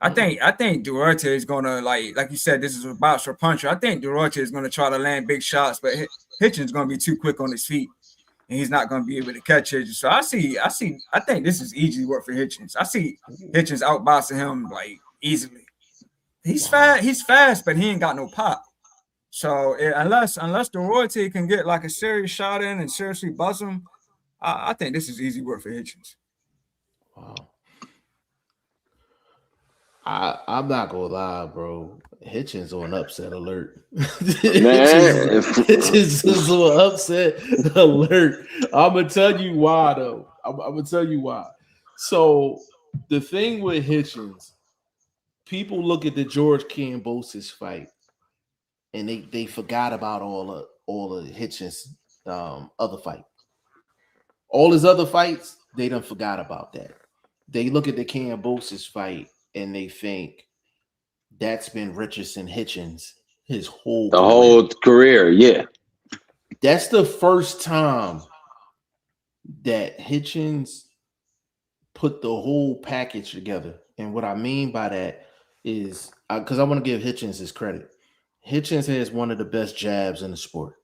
I think Duarte is gonna like you said, this is a boxer puncher. I think Duarte is gonna try to land big shots, but Hitchens is gonna be too quick on his feet, and he's not gonna be able to catch Hitchens. So I think this is easy work for Hitchens. I see Hitchens outboxing him like easily. He's fast, but he ain't got no pop. So unless Duarte can get like a serious shot in and seriously buzz him, I think this is easy work for Hitchens. Wow. I'm not gonna lie, bro. Hitchens on upset alert. Hitchens is on upset alert. I'm gonna tell you why, though. I'm gonna tell you why. So the thing with Hitchens, people look at the George Kambosos fight, and they forgot about all of Hitchens' other fight. All his other fights, they done forgot about that. They look at the Kambosos fight and they think that's been Richardson Hitchens his whole career. Yeah. That's the first time that Hitchens put the whole package together. And what I mean by that is because I want to give Hitchens his credit. Hitchens has one of the best jabs in the sport.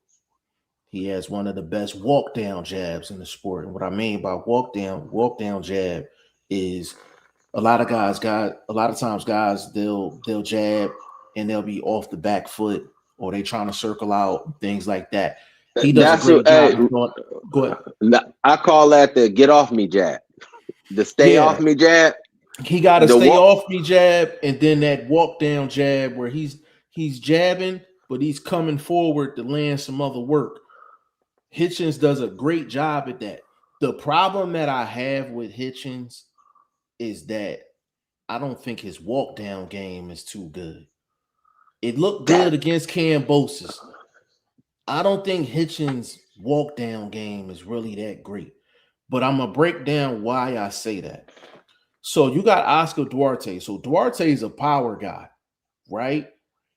He has one of the best walk down jabs in the sport. And what I mean by walk down jab is a lot of times guys they'll jab and they'll be off the back foot or they trying to circle out, things like that. He does a great job of doing. Go ahead. I call that the get off me jab. The stay off me jab. He got to stay off me jab, and then that walk down jab where he's jabbing, but he's coming forward to land some other work. Hitchens does a great job at that. The problem that I have with Hitchens is that I don't think his walk down game is too good. It looked good against Kambosos. I don't think Hitchens' walk down game is really that great. But I'm going to break down why I say that. So you got Oscar Duarte. So Duarte is a power guy, right?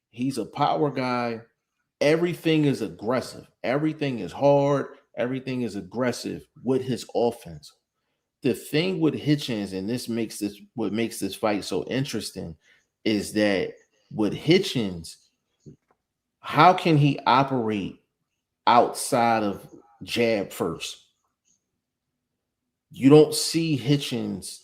He's a power guy. Everything is aggressive. Everything is hard. Everything is aggressive with his offense. The thing with Hitchens, and what makes this fight so interesting, is that with Hitchens, how can he operate outside of jab first? You don't see Hitchens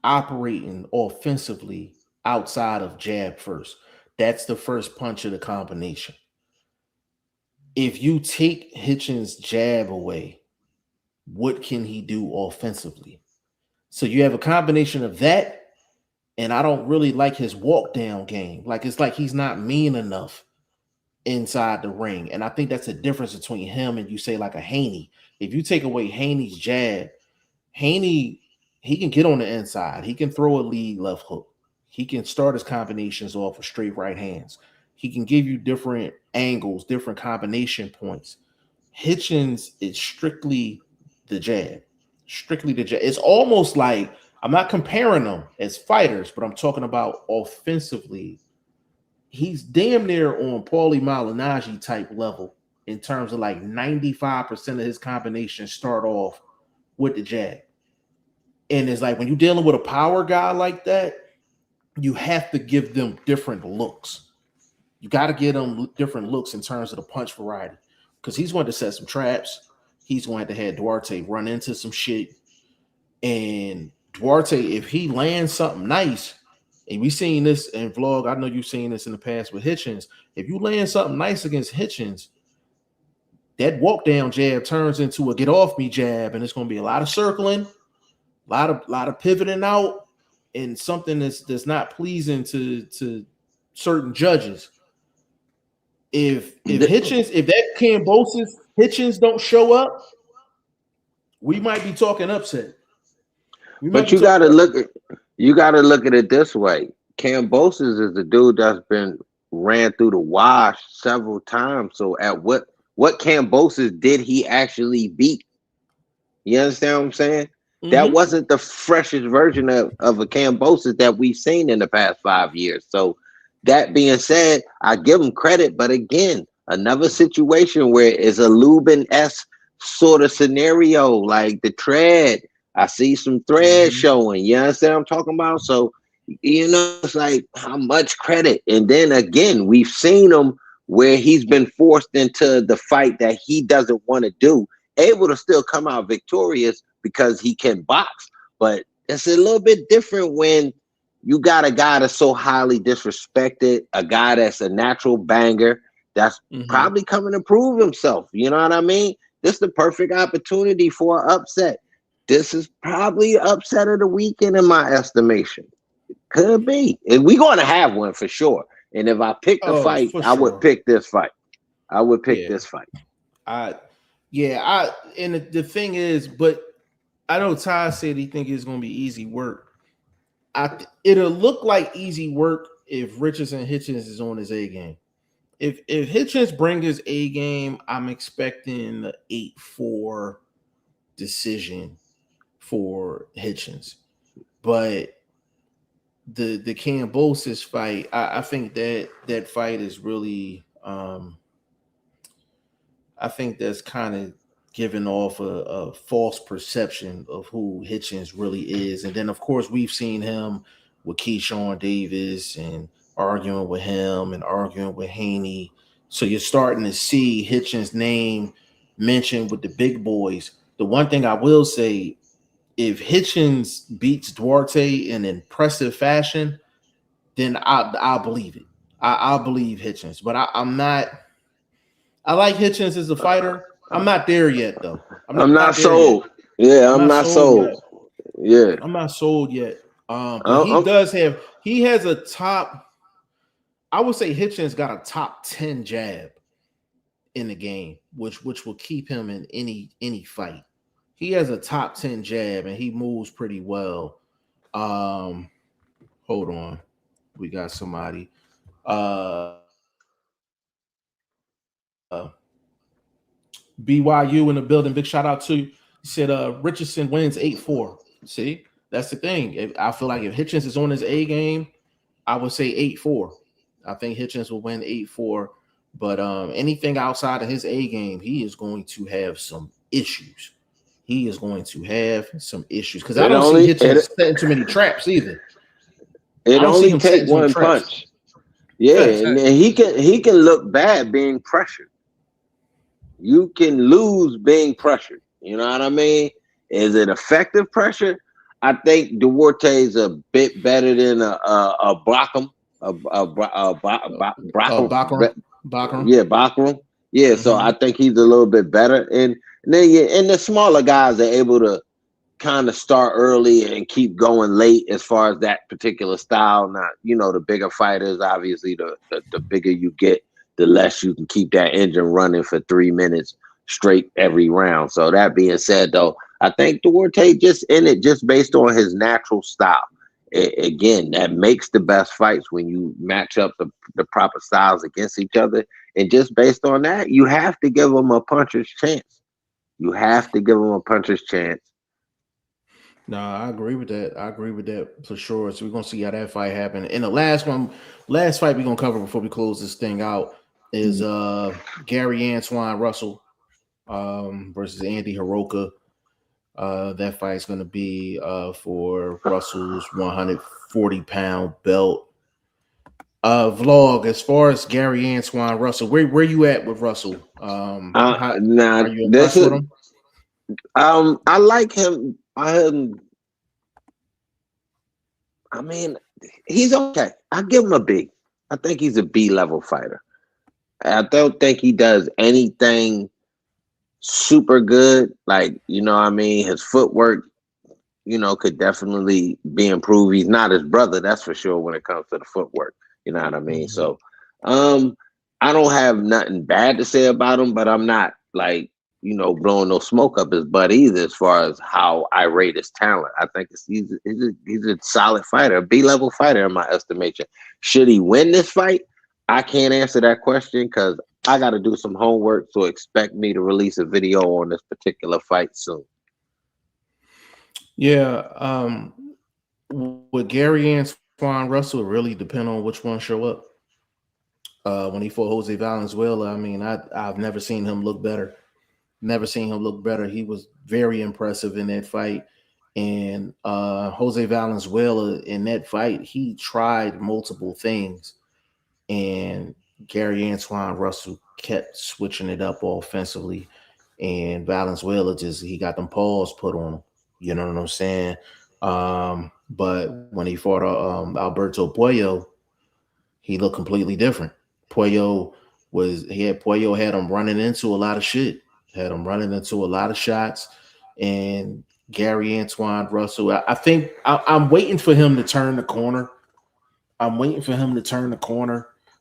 operating offensively outside of jab first. That's the first punch of the combination. If you take Hitchens' jab away, what can he do offensively? So you have a combination of that, and I don't really like his walk down game. It's like he's not mean enough inside the ring. And I think that's a difference between him and you say like a Haney. If you take away Haney's jab, Haney, he can get on the inside. He can throw a lead left hook. He can start his combinations off with straight right hands. He can give you different angles, different combination points. Hitchens is strictly the jab. Strictly the jab. It's almost like, I'm not comparing them as fighters, but I'm talking about offensively. He's damn near on Paulie Malignaggi type level in terms of like 95% of his combinations start off with the jab. And it's like when you're dealing with a power guy like that, you have to give them different looks. You got to give them different looks in terms of the punch variety, because he's going to set some traps. He's going to have Duarte run into some shit. And Duarte, if he lands something nice, and we've seen this in vlog, I know you've seen this in the past with Hitchens. If you land something nice against Hitchens, that walk down jab turns into a get off me jab, and it's going to be a lot of circling, a lot of pivoting out, and something that's not pleasing to certain judges. If that Kambosos Hitchens don't show up, we might be talking upset. But you got to look at it this way. Kambosos is the dude that's been ran through the wash several times. So at what Kambosos did he actually beat? You understand what I'm saying? Mm-hmm. That wasn't the freshest version of a Kambosos that we've seen in the past 5 years. So that being said, I give him credit, but again, another situation where it's a Lubin-esque sort of scenario, like the tread. I see some thread showing. You understand what I'm talking about? So, it's like how much credit. And then again, we've seen him where he's been forced into the fight that he doesn't want to do, able to still come out victorious because he can box. But it's a little bit different when you got a guy that's so highly disrespected, a guy that's a natural banger, that's probably coming to prove himself. You know what I mean? This is the perfect opportunity for an upset. This is probably upset of the weekend in my estimation. Could be. And we're going to have one for sure. And if I pick the fight, I would pick this fight. I would pick this fight. And the thing is, but I know Ty said he think it's going to be easy work. It'll look like easy work if Richardson Hitchens is on his A game. If Hitchens bring his A game, I'm expecting the 8-4 decision for Hitchens. But the Kambosos fight, I think that fight is really I think that's kind of giving off a false perception of who Hitchens really is. And then of course we've seen him with Keyshawn Davis and arguing with him and arguing with Haney. So you're starting to see Hitchens' name mentioned with the big boys. The one thing I will say, if Hitchens beats Duarte in impressive fashion, then I'll believe it. I'll believe Hitchens, but I'm not. I like Hitchens as a fighter. I'm not there yet, though. I'm not there yet. sold. Yeah, I'm I'm not not sold sold. yet. Yeah. I'm not sold yet. But he has a top. I would say Hitchens got a top 10 jab in the game, which will keep him in any fight. He has a top 10 jab and he moves pretty well. Hold on. We got somebody. BYU in the building. Big shout out to you. He said Richardson wins 8-4. See, that's the thing. I feel like if Hitchens is on his A game, I would say 8-4. I think Hitchens will win 8-4. But anything outside of his A game, he is going to have some issues. He is going to have some issues because I don't see Hitchens setting too many traps either. It only takes one punch. Yeah, and he can look bad being pressured. You can lose being pressured. You know what I mean? Is it effective pressure? I think Duarte's a bit better than a Brockham. Bachram. Yeah, Bachram. Yeah, Mm-hmm. So I think he's a little bit better. And then and the smaller guys are able to kind of start early and keep going late as far as that particular style. Not, the bigger fighters, obviously, the bigger you get, the less you can keep that engine running for 3 minutes straight every round. So that being said, though, I think Duarte just in it just based on his natural style. Again, that makes the best fights when you match up the proper styles against each other. And just based on that, you have to give him a puncher's chance. You have to give him a puncher's chance. No, I agree with that. I agree with that for sure. So we're gonna see how that fight happen. And the last fight we're gonna cover before we close this thing out is Gary Antoine Russell versus Andy Hiroka. That fight's gonna be for Russell's 140-pound belt. Vlog, as far as Gary Antoine Russell, where you at with Russell? Are you impressed with him? I like him. I mean, he's okay. I give him a B. I think he's a B level fighter. I don't think he does anything super good. Like, his footwork, could definitely be improved. He's not his brother, that's for sure, when it comes to the footwork. You know what I mean? Mm-hmm. So, I don't have nothing bad to say about him, but I'm not like, blowing no smoke up his butt either as far as how I rate his talent. I think he's a solid fighter, a B-level fighter in my estimation. Should he win this fight? I can't answer that question because I got to do some homework, so expect me to release a video on this particular fight soon. Yeah, with Gary Antoine Russell, it really depend on which one show up. When he fought Jose Valenzuela, I mean, I've never seen him look better. He was very impressive in that fight. And Jose Valenzuela in that fight, he tried multiple things. And Gary Antoine Russell kept switching it up offensively. And Valenzuela he got them paws put on him. You know what I'm saying? But when he fought Alberto Puello, he looked completely different. Puello had him running into a lot of shit. Had him running into a lot of shots. And Gary Antoine Russell, I think I'm waiting for him to turn the corner.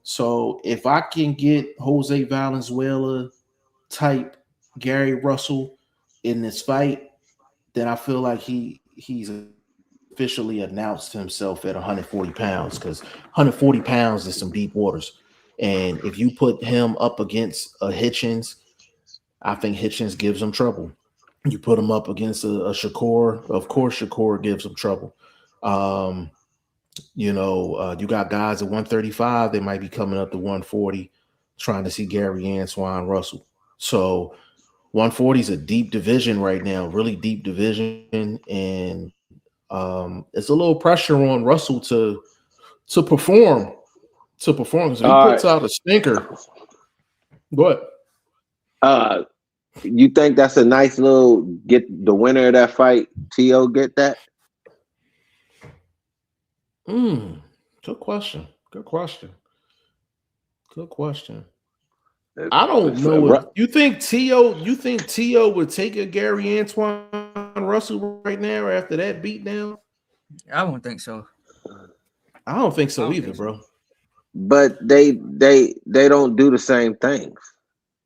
So if I can get Jose Valenzuela type Gary Russell in this fight, then I feel like he's officially announced himself at 140 pounds, because 140 pounds is some deep waters. And if you put him up against a Hitchens, I think Hitchens gives him trouble. You put him up against a Shakur, of course Shakur gives him trouble. You got guys at 135, they might be coming up to 140 trying to see Gary Antoine Russell. So 140 is a deep division right now, really deep division, and it's a little pressure on Russell to perform. Because if he puts out a stinker, Go ahead. You think that's a nice little get the winner of that fight? T.O. get that? Good question. Good question. Good question. I don't know if you think T.O. would take a Gary Antoine Russell right now after that beatdown? I don't think so. I don't think so either, bro. But they don't do the same things.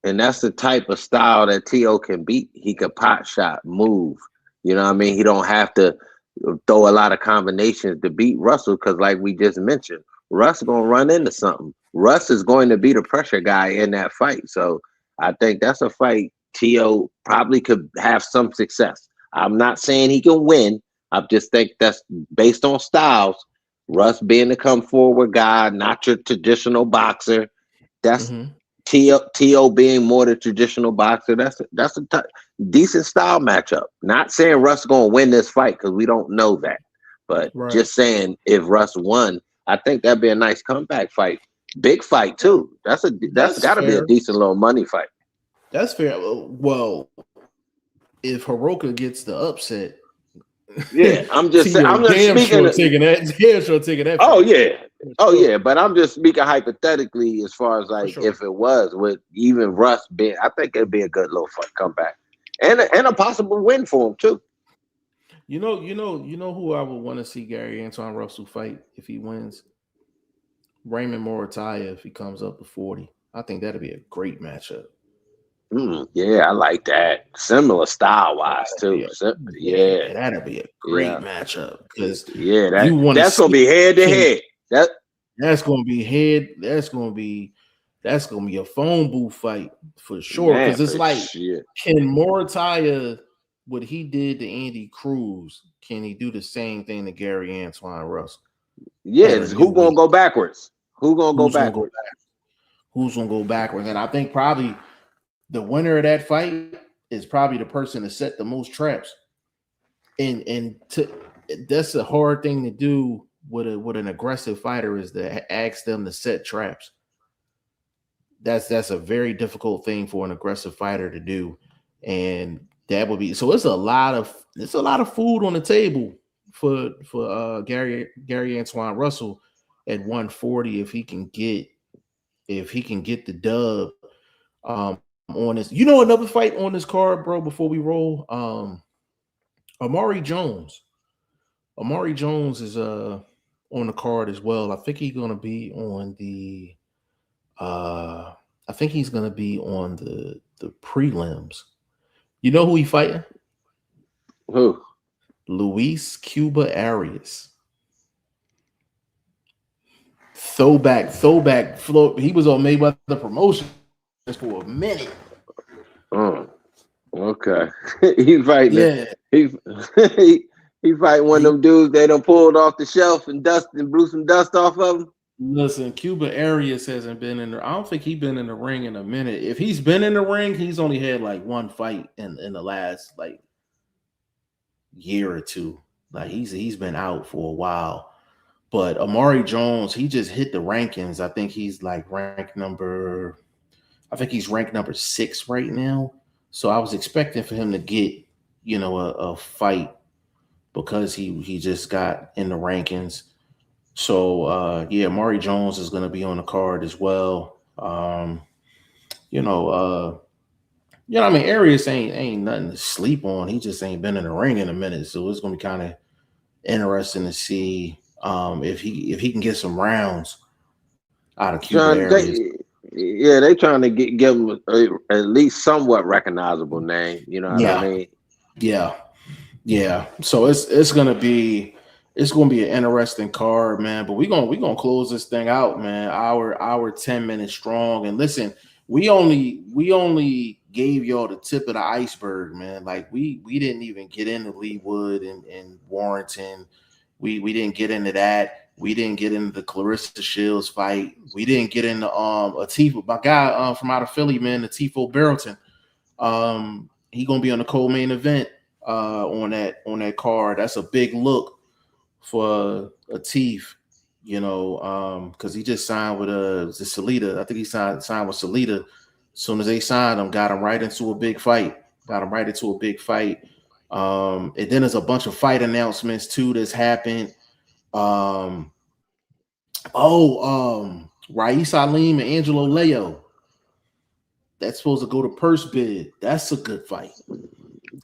And that's the type of style that T.O. can beat. He could pot shot, move. You know what I mean? He don't have to throw a lot of combinations to beat Russell because, like we just mentioned, Russ going to run into something. Russ is going to be the pressure guy in that fight. So I think that's a fight T.O. probably could have some success. I'm not saying he can win. I just think that's based on styles. Russ being the come forward guy, not your traditional boxer. That's T.O. being more the traditional boxer. That's a decent style matchup. Not saying Russ going to win this fight because we don't know that. But just saying if Russ won, I think that'd be a nice comeback fight. Big fight too. That's got to be a decent little money fight. That's fair. Well, if Hiroka gets the upset, yeah, I'm just saying. I'm just speaking. Taking that. Oh yeah. Oh yeah, but I'm just speaking hypothetically as far as like if it was with even Russ being, I think it'd be a good little fight comeback and a possible win for him too. You know who I would want to see Gary Antoine Russell fight if he wins? Raymond Morataya if he comes up to 40. I think that'd be a great matchup. Yeah, I like that. Similar style wise too. Yeah, that'd be a great matchup because that's gonna be head to head. That's gonna be head. That's gonna be a phone booth fight for sure. Because it's like, can Morataya, what he did to Andy Cruz, can he do the same thing to Gary Antoine Russell? Yes. Who gonna go backwards? Who's gonna go backwards? Who's gonna go backwards? And I think probably the winner of that fight is probably the person that set the most traps. And that's a hard thing to do with an aggressive fighter, is to ask them to set traps. That's a very difficult thing for an aggressive fighter to do. And that would be so it's a lot of food on the table for Gary Antoine Russell at 140 if he can get the dub on this. You know, another fight on this card, bro, before we roll, Amari Jones. Amari Jones is on the card as well. I think he's gonna be on the prelims. You know who he fighting? Who? Luis Cuba Arias. Throwback flow. He was on Mayweather Promotions for a minute. Okay. He fighting. Yeah. He fight one of them dudes they done pulled off the shelf and blew some dust off of him. Listen, Cuba Arias hasn't been in there. I don't think he's been in the ring in a minute. If he's been in the ring, he's only had like one fight in the last like year or two. Like he's been out for a while. But Amari Jones, he just hit the rankings. I think he's like ranked number 6 right now. So I was expecting for him to get, a fight because he just got in the rankings. So Amari Jones is going to be on the card as well. Arias ain't nothing to sleep on. He just ain't been in the ring in a minute. So it's going to be kind of interesting to see if he can get some rounds out of Cuba Arias. They trying to give him at least somewhat recognizable name. You know what I mean? Yeah. So it's gonna be an interesting card, man. But we're gonna close this thing out, man. Hour 10 minutes strong. And listen, we only gave y'all the tip of the iceberg, man. Like we didn't even get into Leewood and Warrington. We didn't get into that. We didn't get into the Clarissa Shields fight. We didn't get into Atifo, my guy from out of Philly, man, Atifo Barrelton. He gonna be on the co-main event on that card. That's a big look for Atif, because he just signed with Salita. I think he signed with Salita As soon as they signed him, got him right into a big fight. And then there's a bunch of fight announcements too that's happened. Raees Alim and Angelo Leo. That's supposed to go to purse bid. That's a good fight.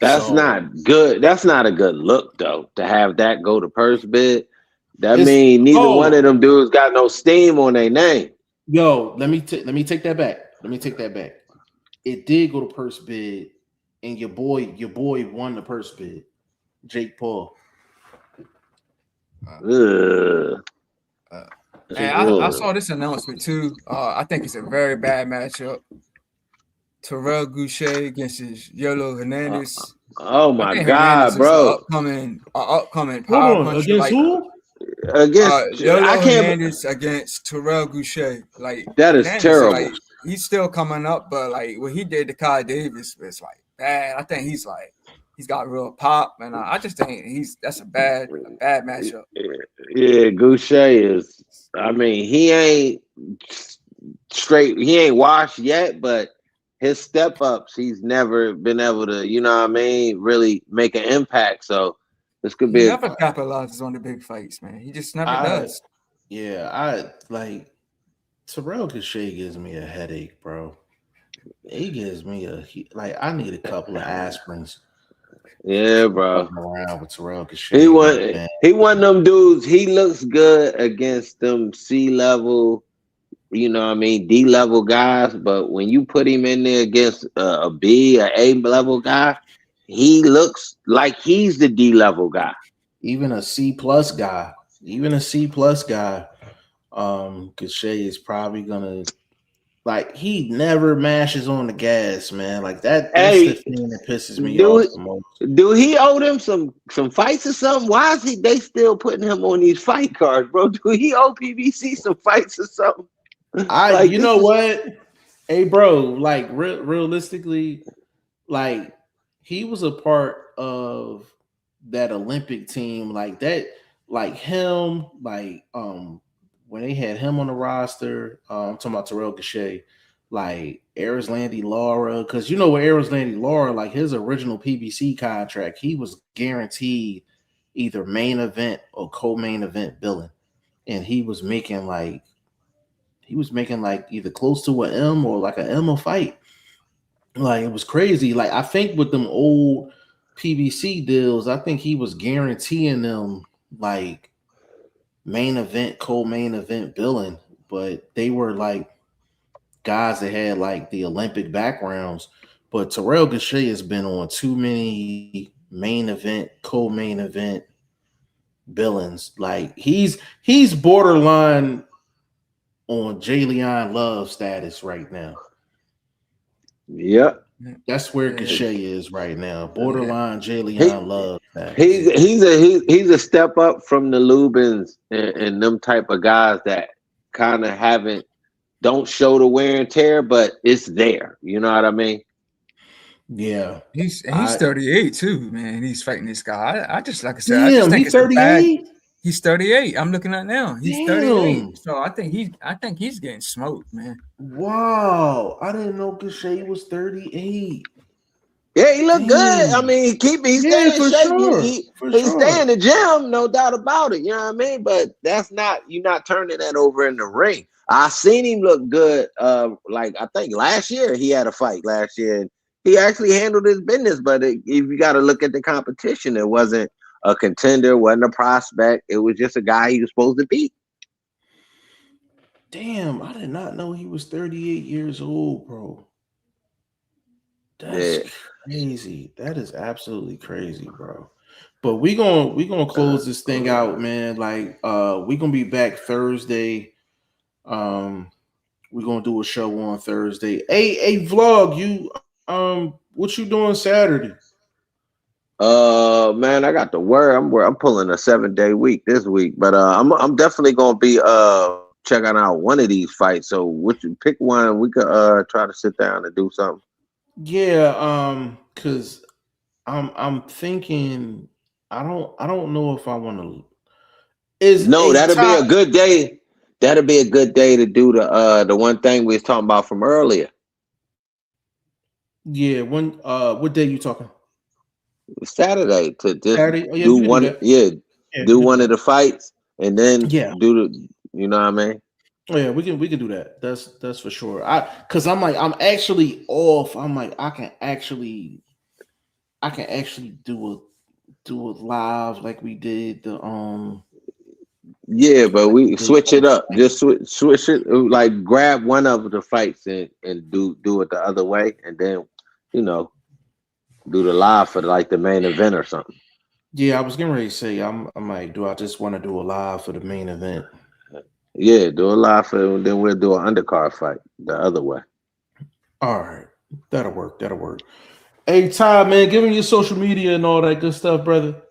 That's not good. That's not a good look though, to have that go to purse bid. That means neither one of them dudes got no steam on their name. Yo, let me take that back. It did go to purse bid, and your boy won the purse bid. Jake Paul. I saw this announcement too. I think it's a very bad matchup. Terrell Goucher against Yolo Hernandez. Oh my God, bro! Upcoming power puncher. Against who? Against Yolo Hernandez against Terrell Goucher. Like that is terrible. Like, he's still coming up, but like what he did to Kai Davis was like bad. I think he's got real pop, and I just think that's a bad matchup. Yeah, Goucher is. I mean, he ain't straight. He ain't washed yet, but his step ups, he's never been able to, you know what I mean, really make an impact. So this could be. He never capitalizes on the big fights, man. He just never does. Yeah, I like Terrell Goucher gives me a headache, bro. He gives me I need a couple of aspirins. Yeah, bro. Around with Terrell Goucher. He one of them dudes. He looks good against them C-level, you know what I mean, D-level guys. But when you put him in there against a B or A-level guy, he looks like he's the D-level guy. Even a C+ guy. Goucher is probably gonna. Like, he never mashes on the gas, man. Like that's the thing that pisses me off the most. Do he owe them some fights or something? Why is they still putting him on these fight cards, bro? Do he owe PBC some fights or something? You know what? Hey, bro, like realistically, like he was a part of that Olympic team, like that, like him, like when they had him on the roster, I'm talking about Terrell Goucher, like Erislandy Lara, because you know what Erislandy Lara, like his original PBC contract, he was guaranteed either main event or co-main event billing, and he was making like either close to an M or like an M a fight. Like it was crazy. Like I think with them old PBC deals, I think he was guaranteeing them like main event, co-main event billing, but they were like guys that had like the Olympic backgrounds. But Terrell Goucher has been on too many main event, co-main event billings. Like he's borderline on Jalen Love status right now. Yep. That's where Goucher is right now. Borderline Jalen Love. He's a step up from the Lubins and them type of guys that kind of don't show the wear and tear, but it's there. You know what I mean? Yeah. He's 38 too, man. He's fighting this guy. I just like I said, damn, I just think he's 38. He's 38. I'm looking at now. He's Damn. 38. So I think he's getting smoked, man. Wow. I didn't know Goucher was 38. Yeah, he looked good. I mean, he's staying in shape. Sure. He stay in the gym, no doubt about it. You know what I mean? But you're not turning that over in the ring. I seen him look good. Like I think last year he had a fight last year. And he actually handled his business. But if you got to look at the competition, it wasn't a contender, wasn't a prospect. It was just a guy he was supposed to beat. Damn, I did not know he was 38 years old, bro. That's crazy. That is absolutely crazy, bro. But we gonna close this thing out, man. Like we gonna be back Thursday. We're gonna do a show on Thursday. Hey, vlog, you what you doing Saturday? Man, I got to work. I'm pulling a 7-day week this week, but I'm definitely gonna be checking out one of these fights. So pick one, we could try to sit down and do something. Yeah, because I'm thinking I don't know if I want to. That'll be a good day. That'll be a good day to do the one thing we was talking about from earlier. Yeah, when what day you talking? Saturday to just Saturday? Oh yeah, do we can do one. that. Yeah, Yeah, we do can do one of that. the fights and then Yeah. do the. You know what I mean? Oh yeah, we can do that. That's for sure. Cause I'm like I'm actually off. I'm like I can actually do a live like we did Yeah, but like we we did switch it up. like Just switch it. Like grab one of the fights and do it the other way, and then you know do the live for like the main event or something. yeah, I was getting ready to say I'm like, do I just want to do a live for the main event? Yeah, do a live for, then we'll do an undercard fight the other way. All right. That'll work. That'll work. Hey Ty, man, give me your social media and all that good stuff, brother.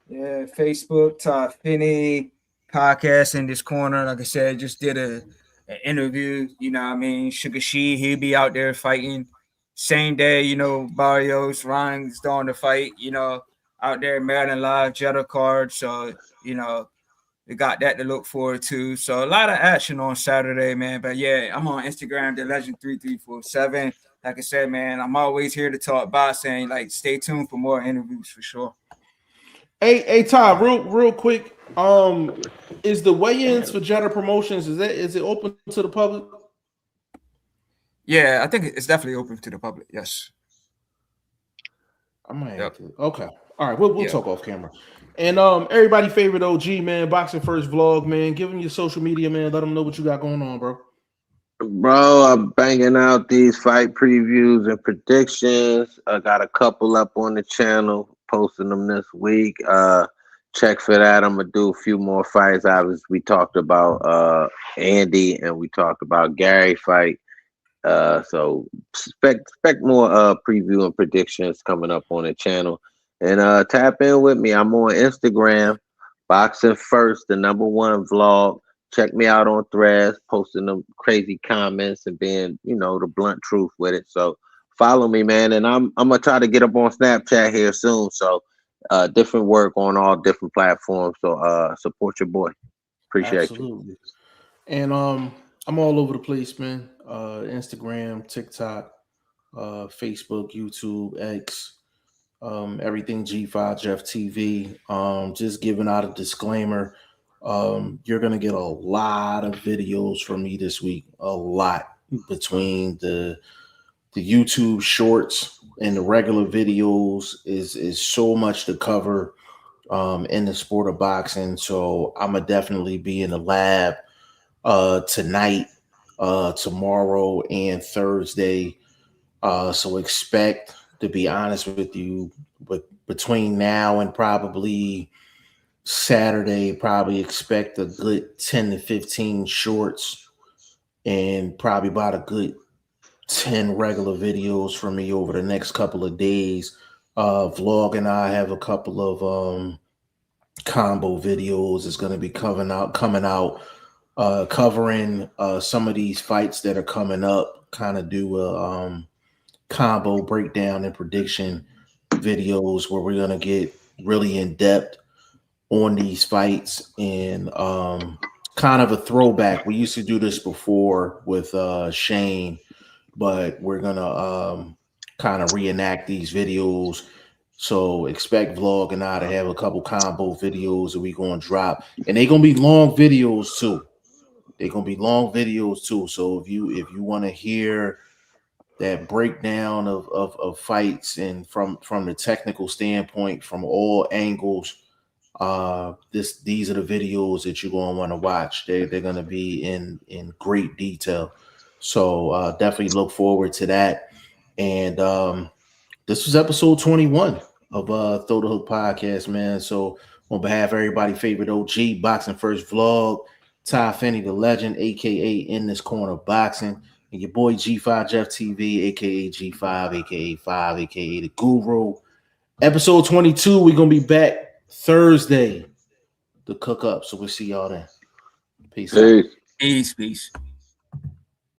Yeah, Facebook, Todd Finney, podcast in this corner. Like I said, just did an interview. You know what I mean? Sugar She, he'll be out there fighting. Same day, Barrios, Ryan's doing the fight, out there, Maryland Live, Jetta card. So, we got that to look forward to. So a lot of action on Saturday, man. But yeah, I'm on Instagram, the Legend3347. Like I said, man, I'm always here to talk boxing. Like, stay tuned for more interviews for sure. Hey Ty, real quick. Is the weigh-ins for Jetta Promotions is it open to the public? Yeah, I think it's definitely open to the public. Yes. I might have Yep. to. Okay. All right, we'll Yeah. talk off camera. And everybody favorite OG, man, Boxing First Vlog, man. Give them your social media, man. Let them know what you got going on, bro. Bro, I'm banging out these fight previews and predictions. I got a couple up on the channel, posting them this week. Check for that. I'm gonna do a few more fights. Obviously, we talked about Andy and we talked about Gary fight. So expect more preview and predictions coming up on the channel. And tap in with me. I'm on Instagram, Boxing First, the #1 vlog. Check me out on Threads, posting them crazy comments and being, the blunt truth with it. So follow me, man. And I'm gonna try to get up on Snapchat here soon. So different work on all different platforms. So support your boy. Appreciate you. Absolutely. And I'm all over the place, man. Instagram, TikTok, Facebook, YouTube, X, everything G5 Jeff TV. Just giving out a disclaimer. You're gonna get a lot of videos from me this week. A lot between the YouTube shorts and the regular videos is so much to cover in the sport of boxing. So I'm gonna definitely be in the lab tonight, tomorrow, and Thursday. So expect, to be honest with you, but between now and probably Saturday, probably expect a good 10 to 15 shorts and probably about a good 10 regular videos from me over the next couple of days. Vlog and I have a couple of combo videos is going to be coming out covering some of these fights that are coming up, kind of do a combo breakdown and prediction videos where we're going to get really in depth on these fights and kind of a throwback. We used to do this before with Shane, but we're going to kind of reenact these videos. So expect Vlog and I to have a couple combo videos that we going to drop, and they're going to be long videos too. They're going to be long videos too. So if you want to hear that breakdown of fights and from the technical standpoint, from all angles, these are the videos that you're going to want to watch. They're going to be in great detail. So definitely look forward to that. And this was episode 21 of Throw the Hook podcast, man. So on behalf of everybody, favorite OG, Boxing First Vlog, Ty Finney, the legend, aka In This Corner Boxing, and your boy G5 Jeff TV, aka G5, aka 5, aka the Guru. Episode 22, we're gonna be back Thursday to cook up. So we'll see y'all then. Peace out. Peace.